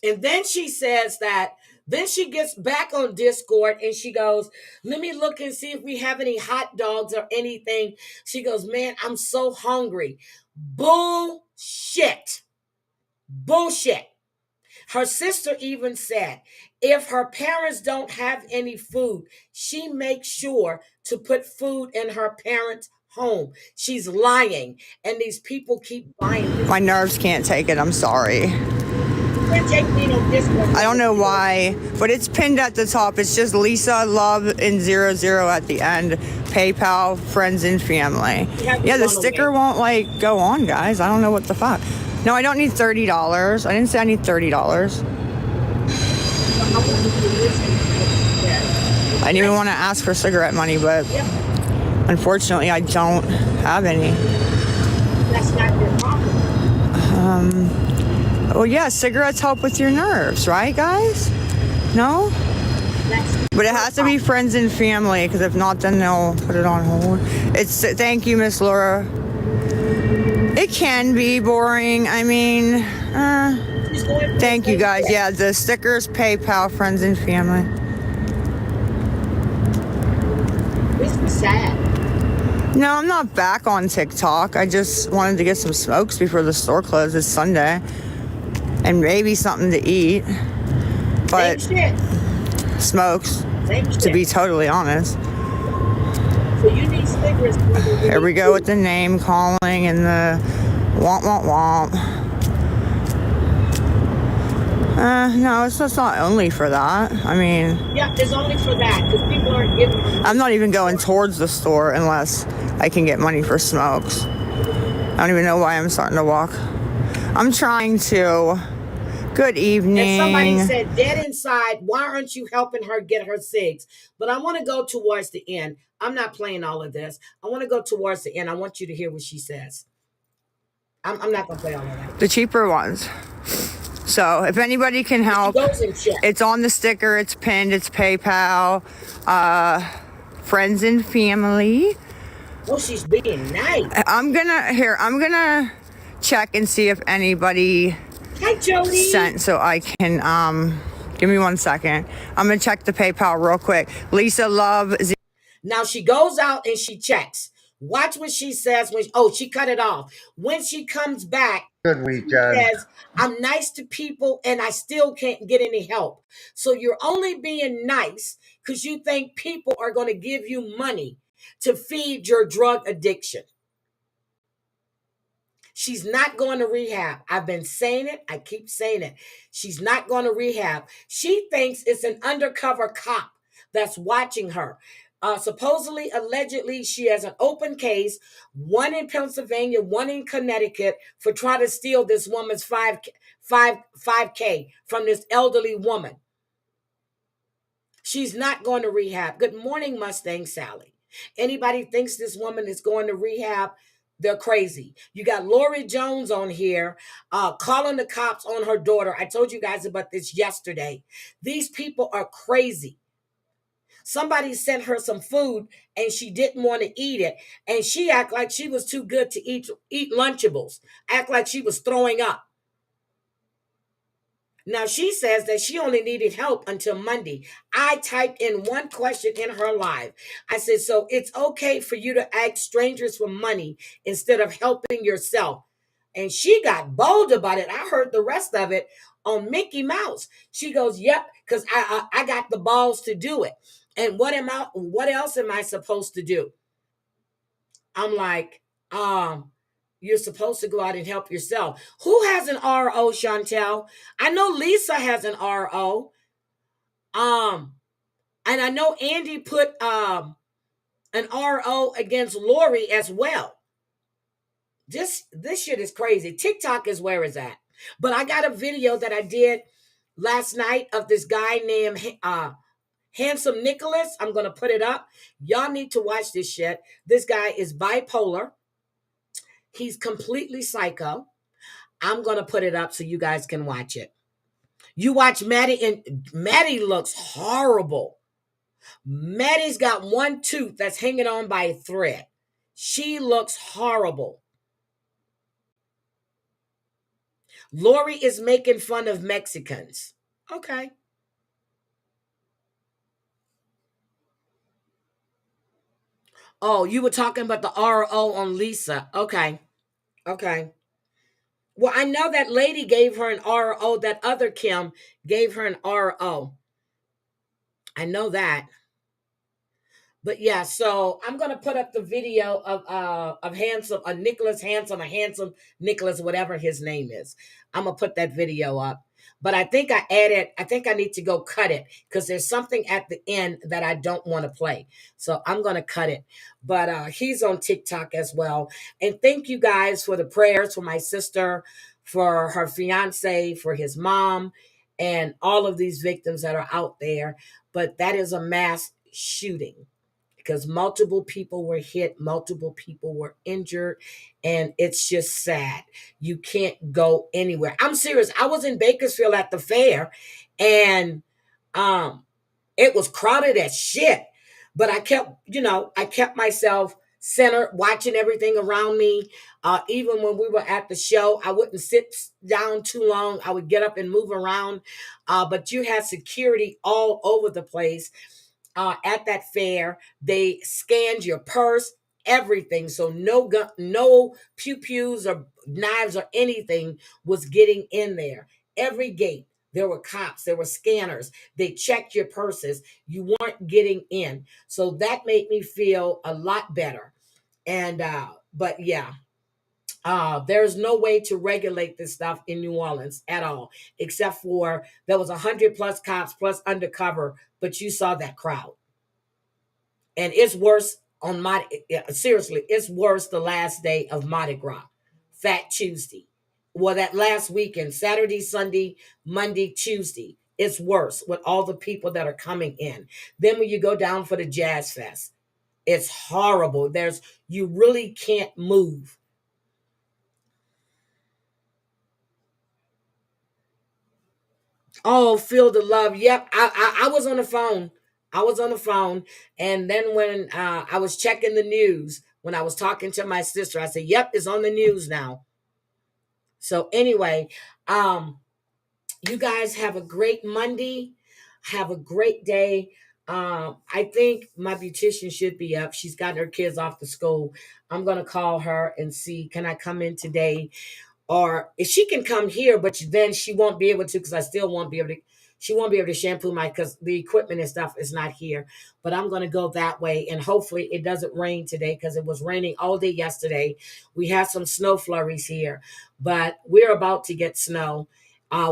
And then she says that, then she gets back on Discord and she goes, let me look and see if we have any hot dogs or anything. She goes, man, I'm so hungry. Bullshit. Her sister even said, if her parents don't have any food, she makes sure to put food in her parents' home. She's lying, and these people keep buying this. My nerves can't take it. I'm sorry. Can't take me no Discord. I don't know why, but it's pinned at the top. It's just Lisa Love and 00 at the end. PayPal, friends and family. Yeah, the sticker won't go on, guys. I don't know what the fuck. No, I don't need $30. I didn't say I need $30. I didn't even want to ask for cigarette money, but unfortunately I don't have any. That's not your problem. Well, yeah, cigarettes help with your nerves, right, guys? No? But it has to be friends and family, because if not, then they'll put it on hold. Thank you, Miss Laura. It can be boring. I mean, thank you guys. Yeah, the stickers, PayPal, friends and family. This is sad. No, I'm not back on TikTok. I just wanted to get some smokes before the store closes Sunday. And maybe something to eat. But smokes, to be totally honest. So you need stickers. Here we go with the name calling and the womp. No, it's just not only for that. I mean... Yeah, it's only for that, because people aren't giving them. I'm not even going towards the store unless I can get money for smokes. I don't even know why I'm starting to walk. I'm trying to... Good evening. And somebody said, dead inside, why aren't you helping her get her cigs? But I want to go towards the end. I'm not playing all of this. I want to go towards the end. I want you to hear what she says. I'm not going to play all of that. The cheaper ones. So if anybody can help, it's on the sticker, it's pinned, it's PayPal, friends and family. Oh, she's being nice. I'm gonna check and see if anybody sent so I can, give me 1 second. I'm gonna check the PayPal real quick. Lisa Love. Now she goes out and she checks. Watch what she says when, she cut it off. When she comes back, good weekend. She says, I'm nice to people and I still can't get any help. So you're only being nice because you think people are going to give you money to feed your drug addiction. She's not going to rehab. I've been saying it. I keep saying it. She's not going to rehab. She thinks it's an undercover cop that's watching her. Supposedly, allegedly, she has an open case, one in Pennsylvania, one in Connecticut, for trying to steal this woman's 5K from this elderly woman. She's not going to rehab. Good morning, Mustang Sally. Anybody thinks this woman is going to rehab, they're crazy. You got Lori Jones on here calling the cops on her daughter. I told you guys about this yesterday. These people are crazy. Somebody sent her some food and she didn't want to eat it. And she act like she was too good to eat Lunchables. Act like she was throwing up. Now she says that she only needed help until Monday. I typed in one question in her live. I said, so it's okay for you to ask strangers for money instead of helping yourself. And she got bold about it. I heard the rest of it on Mickey Mouse. She goes, yep, because I got the balls to do it. And what else am I supposed to do? I'm like, you're supposed to go out and help yourself. Who has an RO, Chantel? I know Lisa has an RO. And I know Andy put an RO against Lori as well. This shit is crazy. TikTok is where it's at. But I got a video that I did last night of this guy named Handsome Nicholas. I'm gonna put it up. Y'all need to watch this shit. This guy is bipolar. He's completely psycho. I'm going to put it up so you guys can watch it. You watch Maddie, and Maddie looks horrible. Maddie's got one tooth that's hanging on by a thread. She looks horrible. Lori is making fun of Mexicans. Okay. Oh, you were talking about the RO on Lisa. Okay. Okay. Well, I know that lady gave her an RO. That other Kim gave her an RO. I know that. But yeah, so I'm gonna put up the video of handsome Nicholas Handsome, a handsome Nicholas, whatever his name is. I'm gonna put that video up. But I think I think I need to go cut it because there's something at the end that I don't want to play. So I'm gonna cut it. But he's on TikTok as well. And thank you guys for the prayers for my sister, for her fiance, for his mom, and all of these victims that are out there. But that is a mass shooting because multiple people were hit, multiple people were injured, and it's just sad. You can't go anywhere. I'm serious. I was in Bakersfield at the fair, and it was crowded as shit. But I kept myself centered, watching everything around me. Even when we were at the show, I wouldn't sit down too long. I would get up and move around. But you had security all over the place. At that fair, they scanned your purse, everything. So no gun, no pew pews or knives or anything was getting in there. Every gate, there were cops, there were scanners. They checked your purses. You weren't getting in. So that made me feel a lot better. And but yeah, there's no way to regulate this stuff in New Orleans at all, except for there was 100 plus cops plus undercover, but you saw that crowd. And it's worse on seriously, it's worse the last day of Mardi Gras, Fat Tuesday. Well, that last weekend, Saturday, Sunday, Monday, Tuesday, it's worse with all the people that are coming in. Then when you go down for the Jazz Fest, it's horrible. You really can't move. Oh, feel the love. Yep. I was on the phone. I was on the phone. And then when I was checking the news, when I was talking to my sister, I said, yep, it's on the news now. So anyway, you guys have a great Monday. Have a great day. I think my beautician should be up. She's gotten her kids off to school. I'm going to call her and see, can I come in today? Or if she can come here, but then she won't be able to because I still won't be able to. She won't be able to shampoo because the equipment and stuff is not here. But I'm going to go that way, and hopefully it doesn't rain today because it was raining all day yesterday. We had some snow flurries here, but we're about to get snow.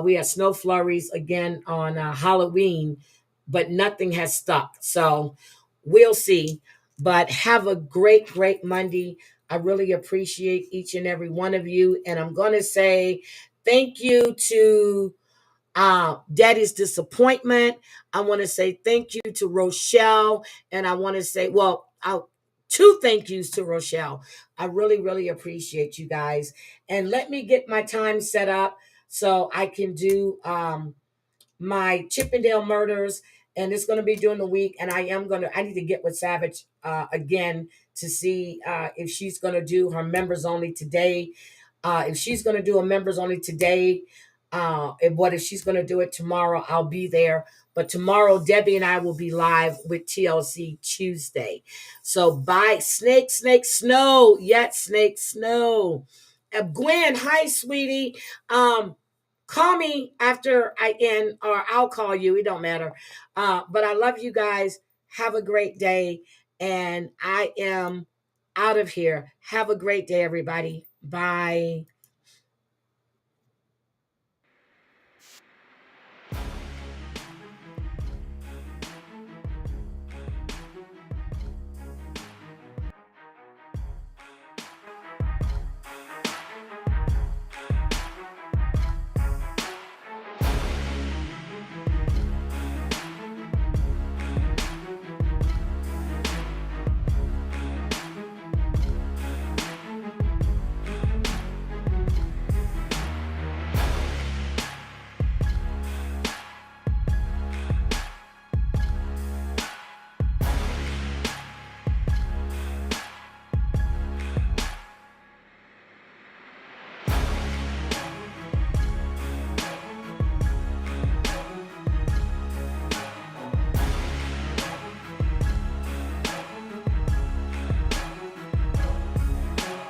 We had snow flurries again on Halloween, but nothing has stuck. So we'll see. But have a great, great Monday. I really appreciate each and every one of you. And I'm going to say thank you to Daddy's Disappointment. I want to say thank you to Rochelle. And I want to say, two thank yous to Rochelle. I really, really appreciate you guys. And let me get my time set up so I can do my Chippendale murders, and it's going to be during the week. And I need to get with Savage again to see if she's going to do her members only today. If she's going to do a members only today, And what if she's going to do it tomorrow? I'll be there. But tomorrow, Debbie and I will be live with TLC Tuesday. So bye. Snake, snow. Yet, snake, snow. Gwen, hi, sweetie. Call me after I end, or I'll call you. It don't matter. But I love you guys. Have a great day. And I am out of here. Have a great day, everybody. Bye.